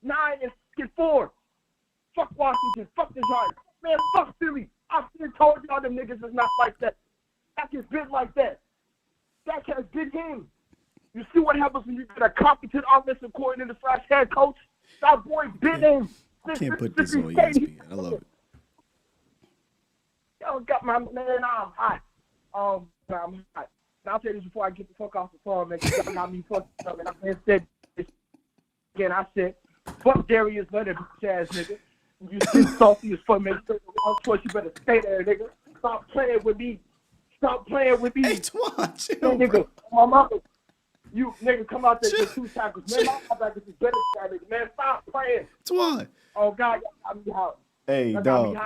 9-4. Fuck Washington. Fuck the Giants. Man, fuck Philly. I still told y'all them niggas is not like that. Dak has been like that. Dak has been him. You see what happens when you get a competent offensive coordinator / head coach? That boy been him. I can't put this on ESPN. I love it. Yo, got my man. I'm hot. I'm hot. Now, I'll tell you this before I get the fuck off the phone, man. Y'all got me fucked up. And I said this again. I said, fuck Darius Leonard, bitch ass nigga. You sit salty as fuck, man. The wrong choice. You better stay there, nigga. Stop playing with me. Stop playing with me. Hey, Twan, chill, hey, nigga, bro. my mama, you nigga come out there with 2 tackles. Man, my linebackers is better than that nigga. Man, stop playing. Twan. Oh God, y'all got me hot. Hey, y'all dog. got me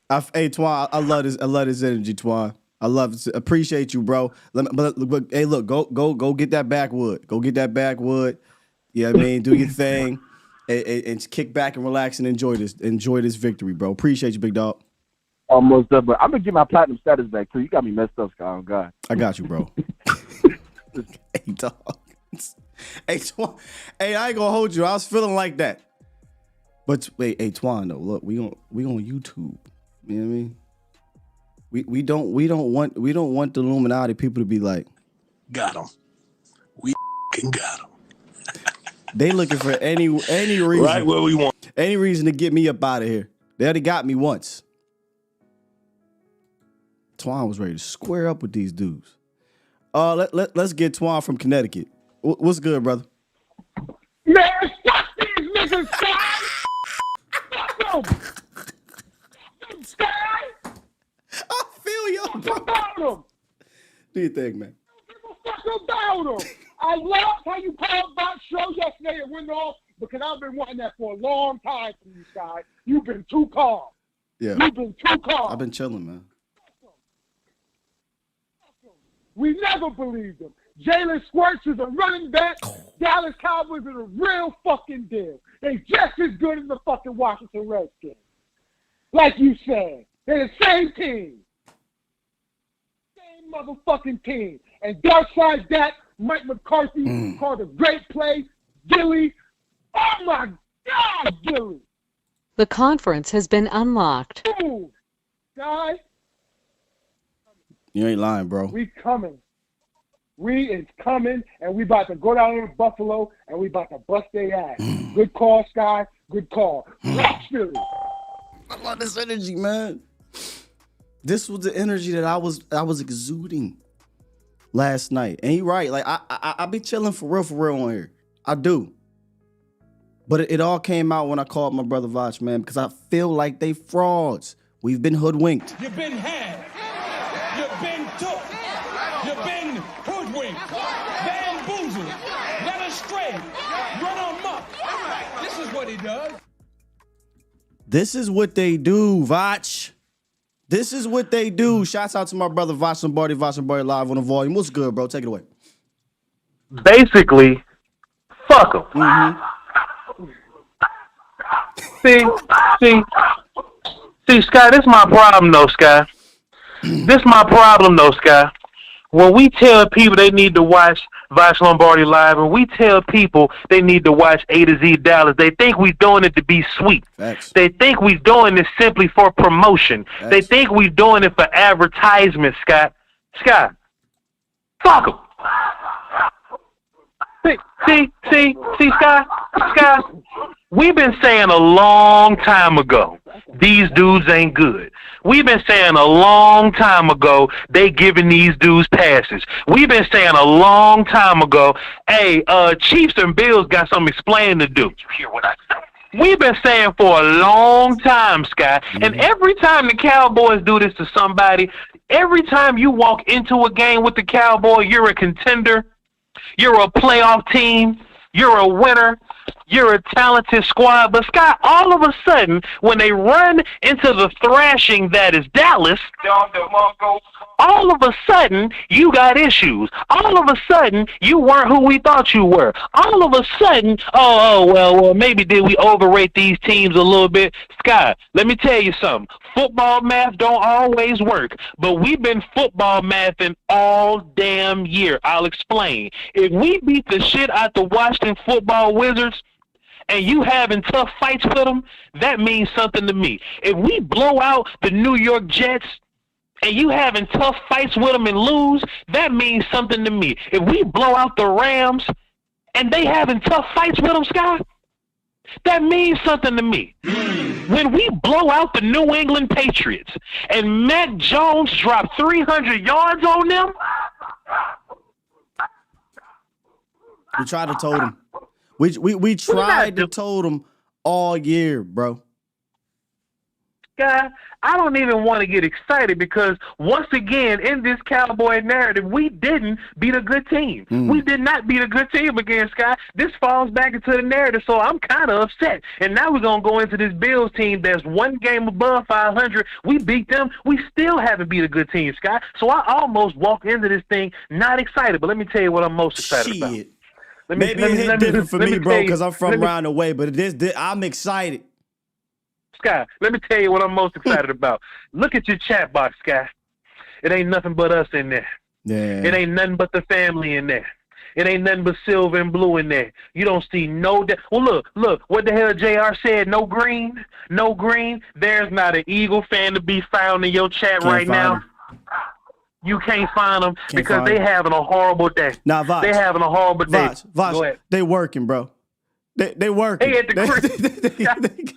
hot. Hey, Twan, I love this energy, Twan. I love it. Appreciate you, bro. But hey, look, go get that backwood. Go get that backwood. Yeah, I mean, do your thing, and kick back and relax and enjoy this victory, bro. Appreciate you, big dog. Almost done, but I'm gonna get my platinum status back too. You got me messed up, Scott. Oh God. I got you, bro. Hey, dog. Hey, Twan. Hey, I ain't gonna hold you. I was feeling like that. But wait, hey Twan, though, look, we on YouTube. You know what I mean? We don't want the Illuminati people to be like, Got him. We got him. they looking for any reason, Right where we want. any reason to get me up out of here. They already got me once. Twan was ready to square up with these dudes. Let's get Twan from Connecticut. What's good, brother? Man, fuck these niggas, Sky! Fuck them! Sky! I feel you, Fuck bro. about them! Do you think, man? Fuck about them! I loved how you called that show yesterday and went off because I've been wanting that for a long time from you, Sky. You've been too calm. Yeah, You've been too calm. I've been chilling, man. We never believed him. Jalen Squirts is a running back. Dallas Cowboys are the real fucking deal. They just as good as the fucking Washington Redskins. Like you said, they're the same team. Same motherfucking team. And dark side that, Mike McCarthy called a great play. Gilly. Oh my God, Gilly. The conference has been unlocked. Ooh. Guys, You ain't lying, bro. we coming. We is coming, and we about to go down to Buffalo, and we about to bust their ass. Good call, Sky. Good call. Rock Philly. I love this energy, man. This was the energy that I was exuding last night. And you're right. Like I be chilling for real on here. I do. But it all came out when I called my brother Voch, man, because I feel like they frauds. We've been hoodwinked. You've been had. You've been took. You've been hoodwinked. Bamboozled. Led astray. Run amok. This is what he does. This is what they do, Voch. This is what they do. Shouts out to my brother Voch Lombardi live on the volume. What's good, bro? Take it away. Basically, fuck them. See, Sky, this is my problem, though, Sky. This is my problem, though, Sky. When we tell people they need to watch Voch Lombardi live, and we tell people they need to watch A to Z Dallas, they think we doing it to be sweet. Facts. They think we doing this simply for promotion. Facts. They think we doing it for advertisement, Scott. Scott, fuck them. See, Scott. We've been saying a long time ago, these dudes ain't good. We've been saying a long time ago, they giving these dudes passes. We've been saying a long time ago, hey, Chiefs and Bills got some explaining to do. You hear what I say? We've been saying for a long time, Scott, and every time the Cowboys do this to somebody, every time you walk into a game with the Cowboy, you're a contender, you're a playoff team, you're a winner, you're a talented squad. But, Scott, all of a sudden, when they run into the thrashing that is Dallas, all of a sudden, you got issues. All of a sudden, you weren't who we thought you were. All of a sudden, well, maybe did we overrate these teams a little bit? Scott, let me tell you something. Football math don't always work, but we've been football mathing all damn year. I'll explain. If we beat the shit out the Washington football Wizards, and you having tough fights with them, that means something to me. If we blow out the New York Jets, and you having tough fights with them and lose, that means something to me. If we blow out the Rams, and they having tough fights with them, Scott, that means something to me. When we blow out the New England Patriots, and Mac Jones dropped 300 yards on them, We tried to told him. We tried to told him all year, bro. guy, I don't even want to get excited because once again in this Cowboy narrative, we didn't beat a good team. We did not beat a good team against Sky. This falls back into the narrative, so I'm kind of upset. And now we're going to go into this Bills team that's one game above 500. We beat them. We still haven't beat a good team, Sky. So I almost walk into this thing not excited, but let me tell you what I'm most excited about. Maybe it hit different for me, bro, because I'm from around the way, but I'm excited. Sky, let me tell you what I'm most excited about. Look at your chat box, Sky. It ain't nothing but us in there. Yeah. It ain't nothing but the family in there. It ain't nothing but silver and blue in there. You don't see no. Well, look. What the hell Jr. said? No green. There's not an Eagle fan to be found in your chat right now. You can't find them because they having a horrible day. Nah, Voch. They having a horrible day. Voch, Go ahead. they working, bro. They working. They at the crib.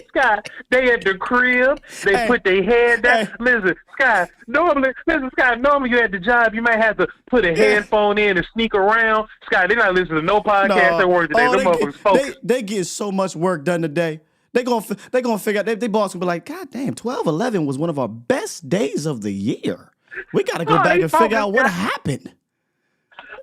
Scott, they at the crib. They put their head down. Listen, Scott, normally you're at the job. You might have to put a headphone in and sneak around. Scott, they're not listening to no podcast at work today. Them motherfuckers focused. They get so much work done today. They gonna figure out. They boss gonna be like, God damn, 12/11 was one of our best days of the year. We got to go back and figure out what happened.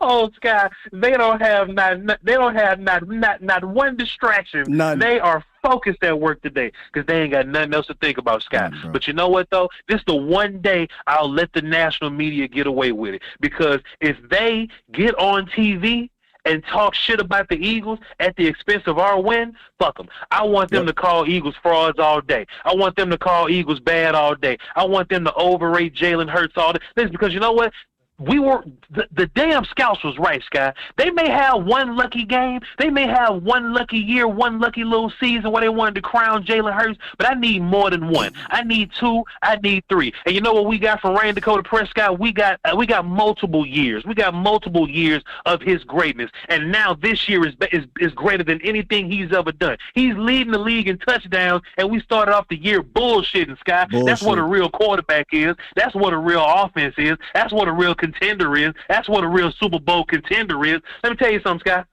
Oh, Scott, they don't have not one distraction. None. They are focused at work today because they ain't got nothing else to think about, Scott. But you know what, though? This is the one day I'll let the national media get away with it, because if they get on TV and talk shit about the Eagles at the expense of our win, fuck them. I want them to call Eagles frauds all day. I want them to call Eagles bad all day. I want them to overrate Jalen Hurts all day. Listen, because you know what? The damn scouts was right, Scott. They may have one lucky game. They may have one lucky year, one lucky little season where they wanted to crown Jalen Hurts, but I need more than one. I need two. I need three. And you know what we got from Ryan Dakota Prescott? We got multiple years. We got multiple years of his greatness. And now this year is greater than anything he's ever done. He's leading the league in touchdowns, and we started off the year bullshitting, Scott. That's what a real quarterback is. That's what a real offense is. That's what a real contender is. That's what a real Super Bowl contender is. Let me tell you something, Scott.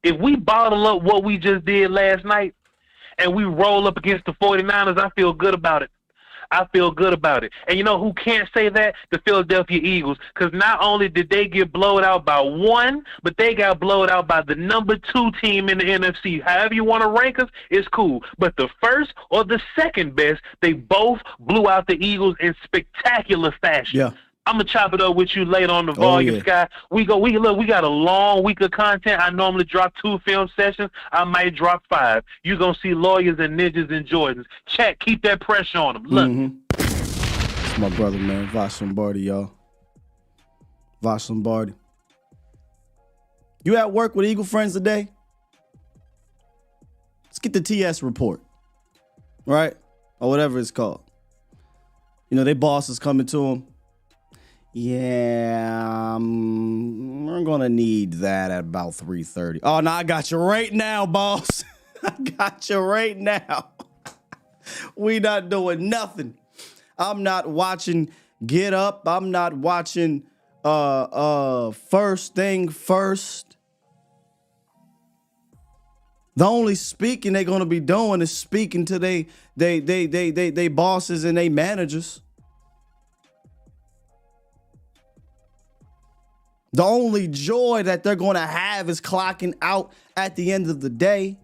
If we bottle up what we just did last night and we roll up against the 49ers, I feel good about it. I feel good about it. And you know who can't say that? The Philadelphia Eagles. Because not only did they get blown out by one, but they got blown out by the number 2 team in the NFC. However you want to rank us, it's cool. But the first or the second best, they both blew out the Eagles in spectacular fashion. Yeah. I'm gonna chop it up with you later on the volume, Scott. We got a long week of content. I normally drop 2 film sessions. I might drop 5. You're gonna see lawyers and ninjas and Jordans. Check, keep that pressure on them. Look. It's my brother, man. Voch Lombardi, y'all. Voch Lombardi. You at work with Eagle friends today? Let's get the TS report, right? Or whatever it's called. You know, their boss is coming to them. Yeah, we're going to need that at about 3:30. Oh, no, I got you right now, boss. I got you right now. We not doing nothing. I'm not watching Get Up. I'm not watching First Thing First. The only speaking they're going to be doing is speaking to they bosses and they managers. The only joy that they're going to have is clocking out at the end of the day.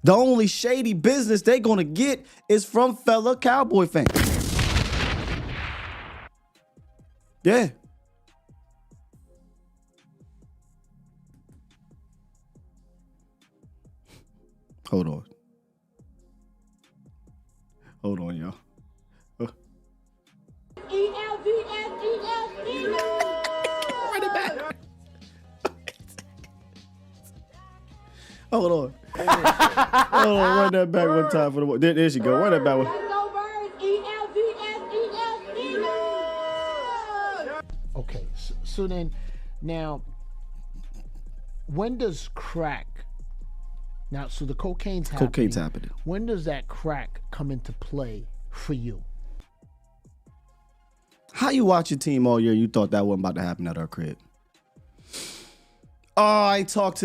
The only shady business they're going to get is from fellow Cowboy fans. Yeah. Hold on. Hold on, y'all. Run it back. Hold on. Hold on. Run that back one time for the. There she go. Run that back one. Okay. So then, now, when does crack? Now, so the cocaine's happening. Cocaine's happening. When does that crack come into play for you? How you watch your team all year? You thought that wasn't about to happen at our crib? Oh, I ain't talked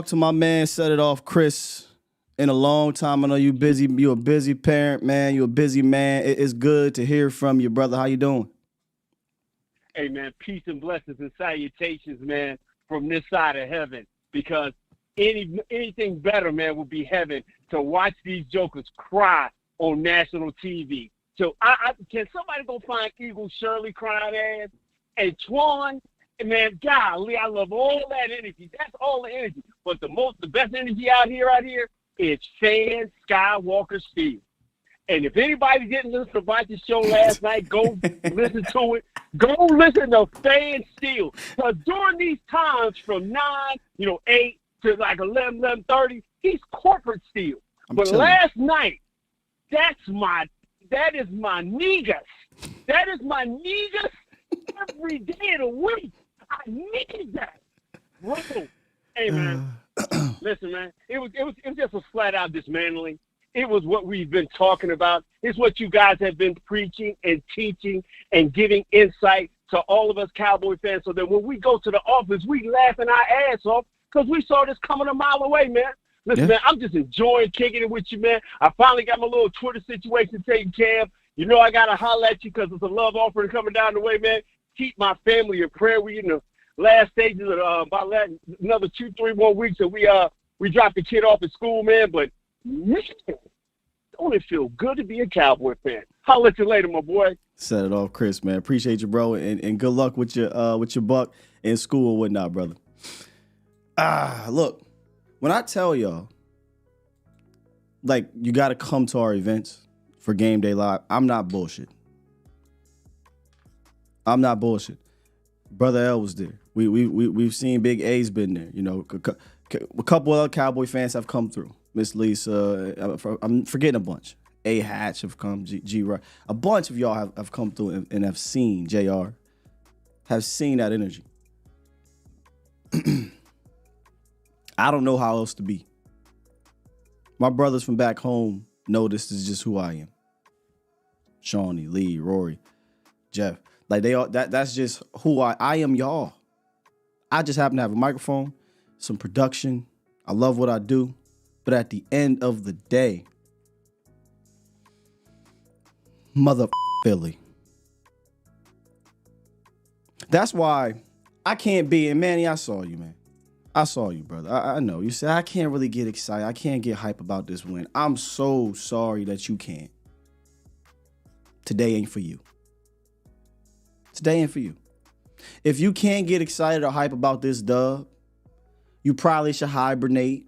to my man, set it off, Chris, in a long time. I know you busy. You a busy parent, man. You a busy man. It's good to hear from you, brother. How you doing? Hey, man, peace and blessings and salutations, man, from this side of heaven. Because anything better, man, would be heaven to watch these jokers cry on national TV. So can somebody go find Eagle Shirley crying ass and Twan? And man, golly, I love all that energy. That's all the energy. But the best energy out here is Fan Skywalker Steve. And if anybody didn't listen to the show last night, go listen to it. Go listen to Fan Steel. Because during these times from 9, 8 to like 11, 11:30, he's corporate steel. But last night, that is my niggas. That is my niggas every day of the week. I need that. Bro. Hey, man. Listen, man. It was just a flat out dismantling. It was what we've been talking about. It's what you guys have been preaching and teaching and giving insight to all of us Cowboy fans so that when we go to the office, we laughing our ass off because we saw this coming a mile away, man. Listen, man, I'm just enjoying kicking it with you, man. I finally got my little Twitter situation taken care of. You know I got to holler at you because it's a love offering coming down the way, man. Keep my family in prayer. We in the last stages of about another 2-3 more weeks, and we dropped the kid off at school, man. But man, don't it feel good to be a Cowboy fan? Holler at you later, my boy. Set it off, Chris, man. Appreciate you, bro, and good luck with your buck in school and whatnot, brother. Look, when I tell y'all, like, you got to come to our events for Game Day Live, I'm not bullshit. I'm not bullshit. Brother L was there. We've seen Big A's been there. You know, a couple other Cowboy fans have come through. Miss Lisa, I'm forgetting a bunch. A Hatch have come, G Rock. A bunch of y'all have come through and have seen JR, have seen that energy. I don't know how else to be. My brothers from back home know this is just who I am. Shawnee, Lee, Rory, Jeff. Like they all that's just who I am, y'all. I just happen to have a microphone, some production. I love what I do. But at the end of the day, mother Philly. That's why I can't be, and Manny, I saw you, man. I saw you, brother. I know. You said I can't really get excited. I can't get hype about this win. I'm so sorry that you can't. Today ain't for you. Today ain't for you. If you can't get excited or hype about this dub, you probably should hibernate.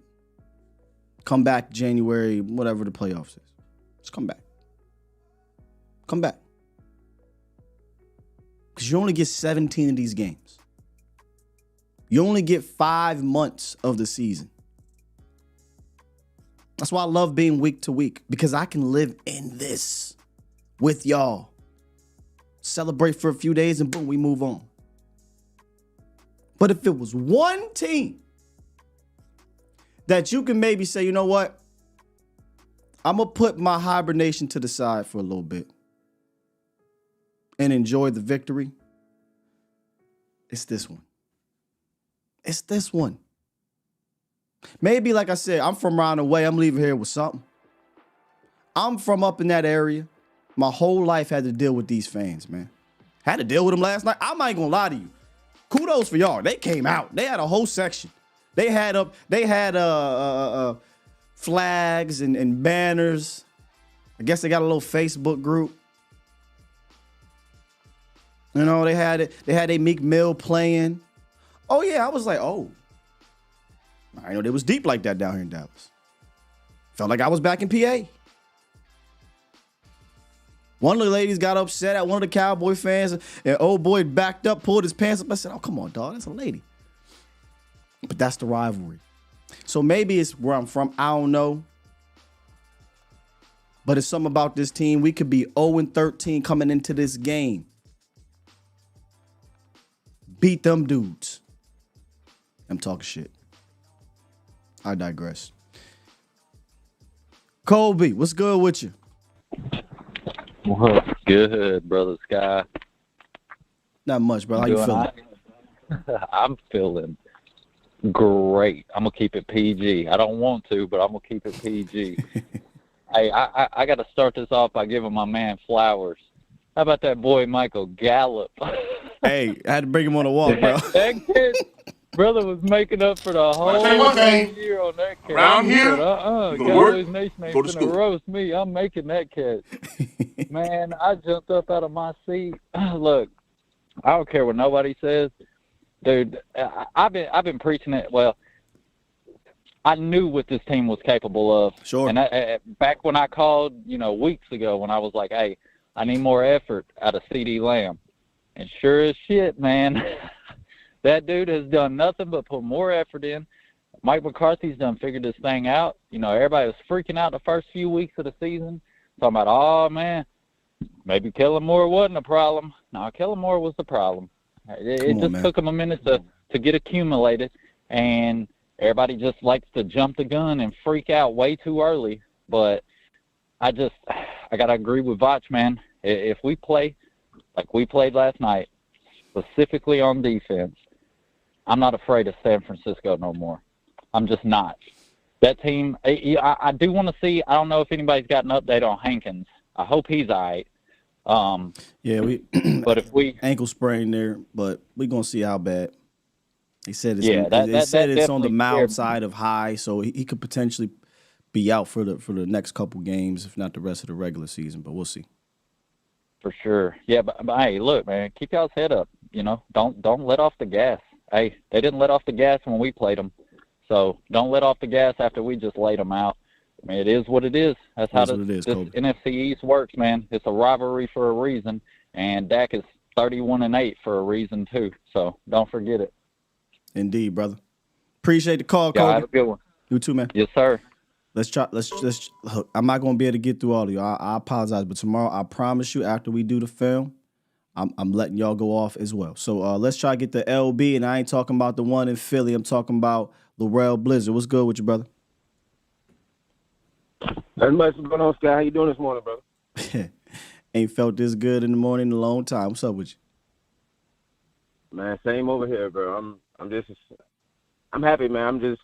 Come back January, whatever the playoffs is. Just come back. Come back. Because you only get 17 of these games. You only get 5 months of the season. That's why I love being week to week, because I can live in this with y'all. Celebrate for a few days and boom, we move on. But if it was one team that you can maybe say, you know what? I'm going to put my hibernation to the side for a little bit and enjoy the victory. It's this one. It's this one. Maybe, like I said, I'm from around the way. I'm leaving here with something. I'm from up in that area. My whole life had to deal with these fans, man. Had to deal with them last night. I'm not gonna lie to you. Kudos for y'all. They came out. They had a whole section. They had flags and banners. I guess they got a little Facebook group. You know, they had a Meek Mill playing. Oh yeah, I was like, oh. I know it was deep like that down here in Dallas. Felt like I was back in PA. One of the ladies got upset at one of the Cowboy fans, and old boy backed up, pulled his pants up. I said, oh, come on, dog. That's a lady. But that's the rivalry. So maybe it's where I'm from. I don't know. But it's something about this team. We could be 0-13 coming into this game. Beat them dudes. I'm talking shit. I digress. Colby, what's good with you? What's good, Brother Sky? Not much, bro. How you feeling? I'm feeling great. I'm going to keep it PG. I don't want to, but I'm going to keep it PG. Hey, I got to start this off by giving my man flowers. How about that boy, Michael Gallup? Hey, I had to bring him on a walk, bro. That kid, brother, was making up for the whole year on that cat. Around here, Cowboys Nation ain't gonna roast me. I'm making that cat. Man, I jumped up out of my seat. Look, I don't care what nobody says, dude. I've been preaching it. Well, I knew what this team was capable of. Sure. And back when I called, weeks ago, when I was like, hey, I need more effort out of CD Lamb. And sure as shit, man, that dude has done nothing but put more effort in. Mike McCarthy's done figured this thing out. You know, everybody was freaking out the first few weeks of the season, talking about, oh, man, maybe Kellen Moore wasn't a problem. No, Kellen Moore was the problem. It just took him a minute to get accumulated, and everybody just likes to jump the gun and freak out way too early. But I got to agree with Vach, man. If we play like we played last night, specifically on defense, I'm not afraid of San Francisco no more. I'm just not. That team, I do want to see, I don't know if anybody's got an update on Hankins. I hope he's all right. But if we ankle sprain there, but we're gonna see how bad. They said it's it's on the mild side of high, so he could potentially be out for the next couple games, if not the rest of the regular season. But we'll see. For sure, yeah. But hey, look, man, keep y'all's head up. You know, don't let off the gas. Hey, they didn't let off the gas when we played them, so don't let off the gas after we just laid them out. I mean, it is what it is. That's how this NFC East works, man. It's a rivalry for a reason, and Dak is 31-8 for a reason too. So don't forget it. Indeed, brother. Appreciate the call, Kobe. Have a good one. You too, man. Yes, sir. Let's try. Let's look, I'm not gonna be able to get through all of you. I apologize, but tomorrow I promise you, after we do the film, I'm letting y'all go off as well. So let's try to get the LB, and I ain't talking about the one in Philly. I'm talking about Laurel Blizzard. What's good with you, brother? Not much going on, Sky. How you doing this morning, brother? Ain't felt this good in the morning in a long time. What's up with you? Man, same over here, bro. I'm happy, man.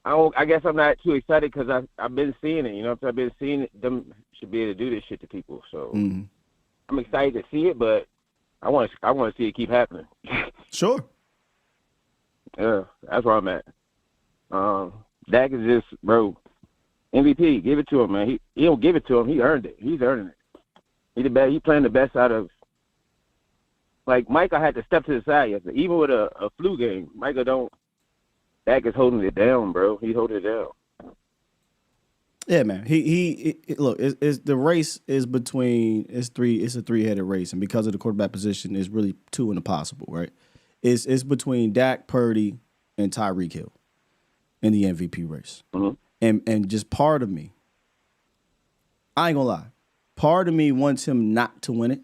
I guess I'm not too excited because I've been seeing it. You know, I've been seeing it. Them should be able to do this shit to people. So I'm excited to see it, but I want to see it keep happening. Sure. Yeah, that's where I'm at. Dak is just, bro, MVP. Give it to him, man. He don't give it to him. He earned it. He's earning it. He playing the best out of. Like Michael had to step to the side yesterday. Even with a flu game, Dak is holding it down, bro. He's holding it down. Yeah, man. He look. The race is between it's a three-headed race, and because of the quarterback position, it's really two in the possible, right? It's between Dak, Purdy, and Tyreek Hill in the MVP race. Mm-hmm. And just part of me, I ain't gonna lie, part of me wants him not to win it,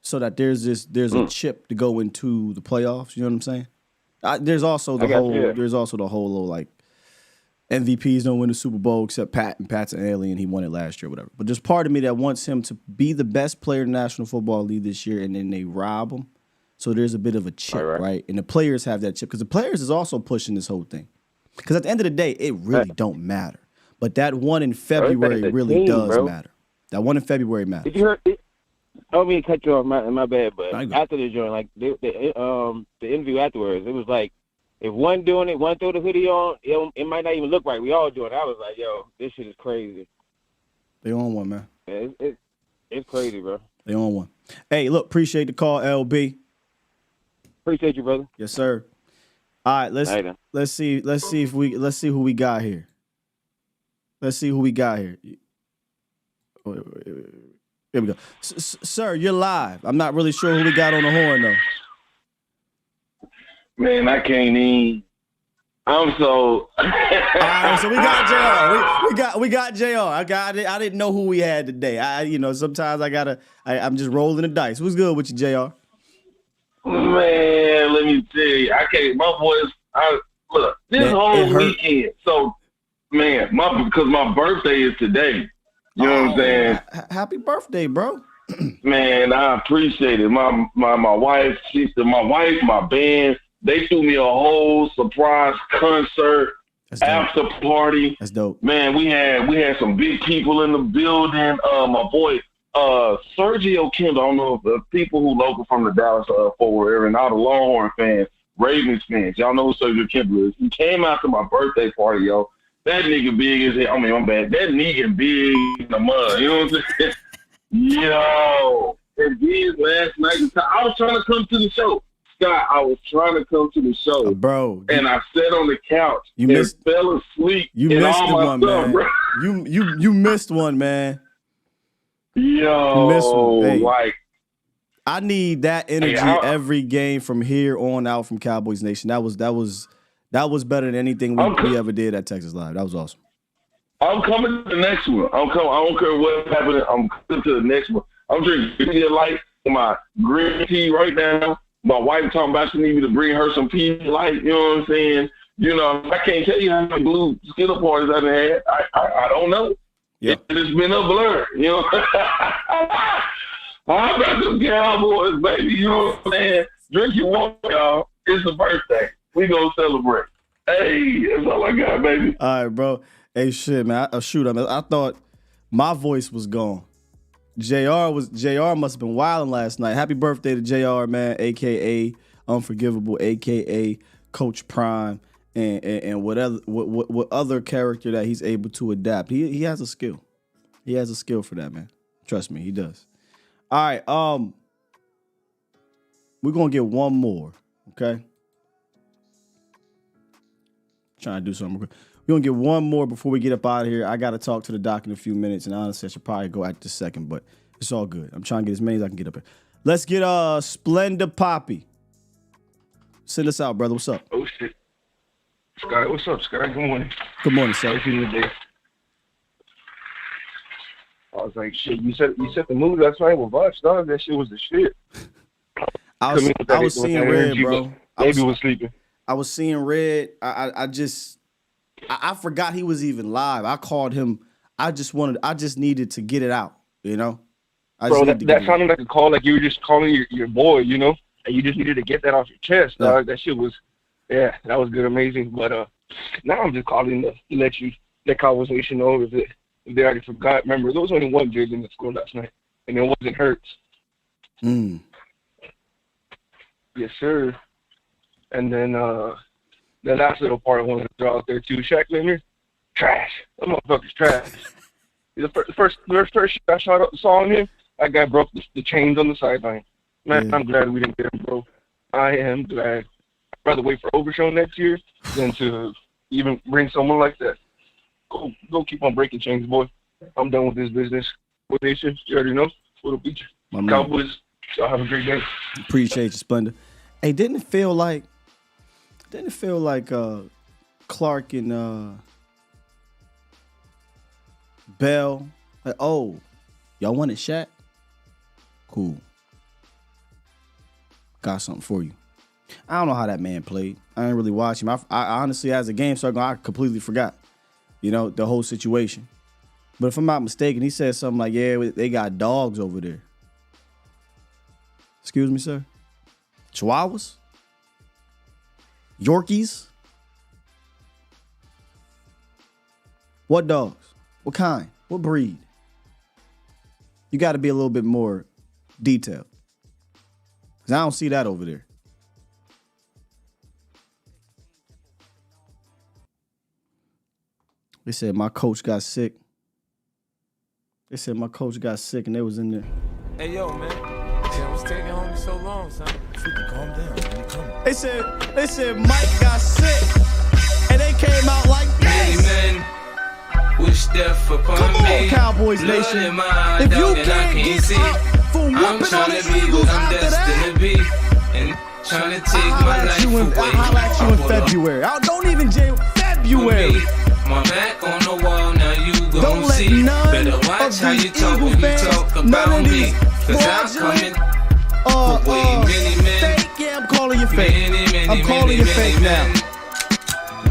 so that there's a chip to go into the playoffs. You know what I'm saying? There's also the whole little like MVPs don't win the Super Bowl except Pat, and Pat's an alien. He won it last year, whatever. But there's part of me that wants him to be the best player in the National Football League this year, and then they rob him. So there's a bit of a chip, right? And the players have that chip because the players is also pushing this whole thing. Because at the end of the day, it really don't matter. But that one in February really does matter. That one in February matters. Did you hear? I don't mean to cut you off, my bad, but after the joint, like the interview afterwards, it was like if one doing it, one throw the hoodie on, it might not even look right. We all doing it. I was like, yo, this shit is crazy. They on one, man. Yeah, it's crazy, bro. They on one. Hey, look, appreciate the call, LB. Appreciate you, brother. Yes, sir. All right, let's see who we got here. Let's see who we got here. Here we go. Sir, you're live. I'm not really sure who we got on the horn though. Man, I can't even. I'm so. All right, so we got JR. We got JR. I didn't know who we had today. Sometimes I'm just rolling the dice. What's good with you, JR? Man, let me tell you, I can't. My voice. Look, this whole weekend. So, man, because my birthday is today. You know what I'm saying? Happy birthday, bro. Man, I appreciate it. My wife, my band, they threw me a whole surprise concert after party. That's dope. Man, we had some big people in the building. My boy Sergio Kendall, I don't know if the people who local from the Dallas Fort Worth area and all the Longhorn fans, Ravens fans, y'all know who Sergio Kendall is. He came out to my birthday party, yo. That nigga big as hell. I mean, I'm bad. That nigga big in the mud. You know what I'm saying? Yo. And these last night, I was trying to come to the show. Scott, I was trying to come to the show. Bro. And I sat on the couch and fell asleep. You missed one, man. Bro. You missed one, man. Yo. You missed one. Hey. Like, I need that energy every game from here on out from Cowboys Nation. That was better than anything we ever did at Texas Live. That was awesome. I'm coming to the next one. I don't care what's happening. I'm coming to the next one. I'm drinking Pedialyte for my green tea right now. My wife talking about she need me to bring her some Pedialyte. You know what I'm saying? You know, I can't tell you how many blue Skittle parties I've had. I don't know. Yep. It's been a blur. You know. I'm about them Cowboys, baby. You know what I'm saying? Drink your water, y'all. It's a birthday. We gonna celebrate. Hey, that's all I got, baby. All right, bro. Hey, shit, man. I thought my voice was gone. JR must have been wilding last night. Happy birthday to JR, man, a.k.a. Unforgivable, a.k.a. Coach Prime, and what other character that he's able to adapt. He has a skill. He has a skill for that, man. Trust me, he does. All right, we're going to get one more, okay? Trying to do something real quick. We're going to get one more before we get up out of here. I got to talk to the doc in a few minutes, and honestly, I should probably go at this second, but it's all good. I'm trying to get as many as I can get up here. Let's get Splendor Poppy. Send us out, brother. What's up? Oh, shit. Scott, what's up, Scott? Good morning. Good morning, sir. How's you today? I was like, shit, you set the mood last night with Vox, dog. That shit was the shit. I was seeing red, bro. Baby was sleeping. I was seeing red. I forgot he was even live. I called him. I just needed to get it out, you know? Bro, that sounded like a call, like you were just calling your boy, you know? And you just needed to get that off your chest, dog. That shit was, that was good, amazing. But now I'm just calling to let you, that conversation know if they already forgot. Remember, there was only one Jay in the score last night, and it wasn't Hurts. Yes, sir. And then the last little part I wanted to throw out there too, Shaq Leonard, trash. That motherfucker's trash. The first shit I saw on him, that guy broke the chains on the sideline. Man, I'm glad we didn't get him, bro. I am glad. I'd rather wait for Overshow next year than to even bring someone like that. Go keep on breaking chains, boy. I'm done with this business. What nation? You already know. What'll beat you? Cowboys. Y'all have a great day. Appreciate you, Splendor. Hey, didn't it feel like Clark and Bell? Like, oh, y'all wanted Shaq? Cool. Got something for you. I don't know how that man played. I didn't really watch him. I honestly, as the game started going, I completely forgot, you know, the whole situation. But if I'm not mistaken, he said something like, yeah, they got dogs over there. Excuse me, sir? Chihuahuas? Yorkies? What dogs? What kind? What breed? You got to be a little bit more detailed. Because I don't see that over there. They said my coach got sick. They said my coach got sick and they was in there. Hey, yo, man. Damn, what's taking home so long, son? Freaking calm down, man. They said Mike got sick and they came out like this. Wish death upon Come on, me. Cowboys Nation. If you can't get up for whooping on the Eagles after that, and trying to take my life away. I'll at you in February. Don't even jail February. My back on the wall, now you gon' Don't let see. none Better watch of how these you talk Eagle when you fans, talk none about of me. these Cause I'm fraudulent, coming way many men. fake. Yeah, I'm calling you fake. Many, I'm calling you fake now.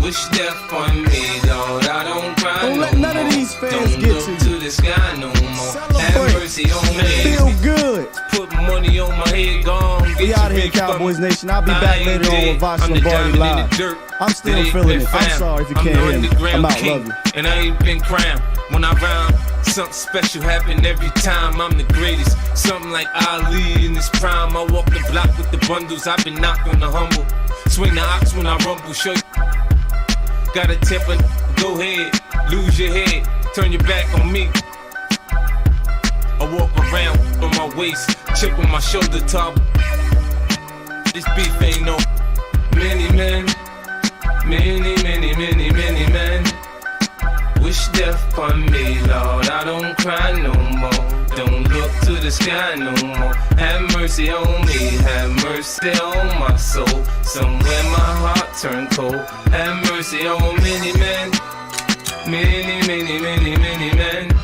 Wish death on me, Lord. I don't cry Don't no let none of more. these fans Don't get look to to the sky no more. Celebrate. Have mercy on me. Feel good. Put money on my head, gone. We out of here, Cowboys Nation. I'll be back later on with Vox Lombardi Live. I'm still feeling it. I'm sorry if you can't hear me. I'm out. Love you. And I ain't been crowned. When I rhyme, something special happen every time. I'm the greatest. Something like Ali in his prime. I walk the block with the bundles. I've been knocked on the humble. Swing the ox when I rumble. Show you. Got a temper. Go ahead. Lose your head. Turn your back on me. I walk around on my waist. Chip on my shoulder top. This beef ain't no many men. Many, many, many, many men. Wish death upon me, Lord. I don't cry no more. Don't look to the sky no more. Have mercy on me, have mercy on my soul. Somewhere my heart turned cold. Have mercy on many men, many men.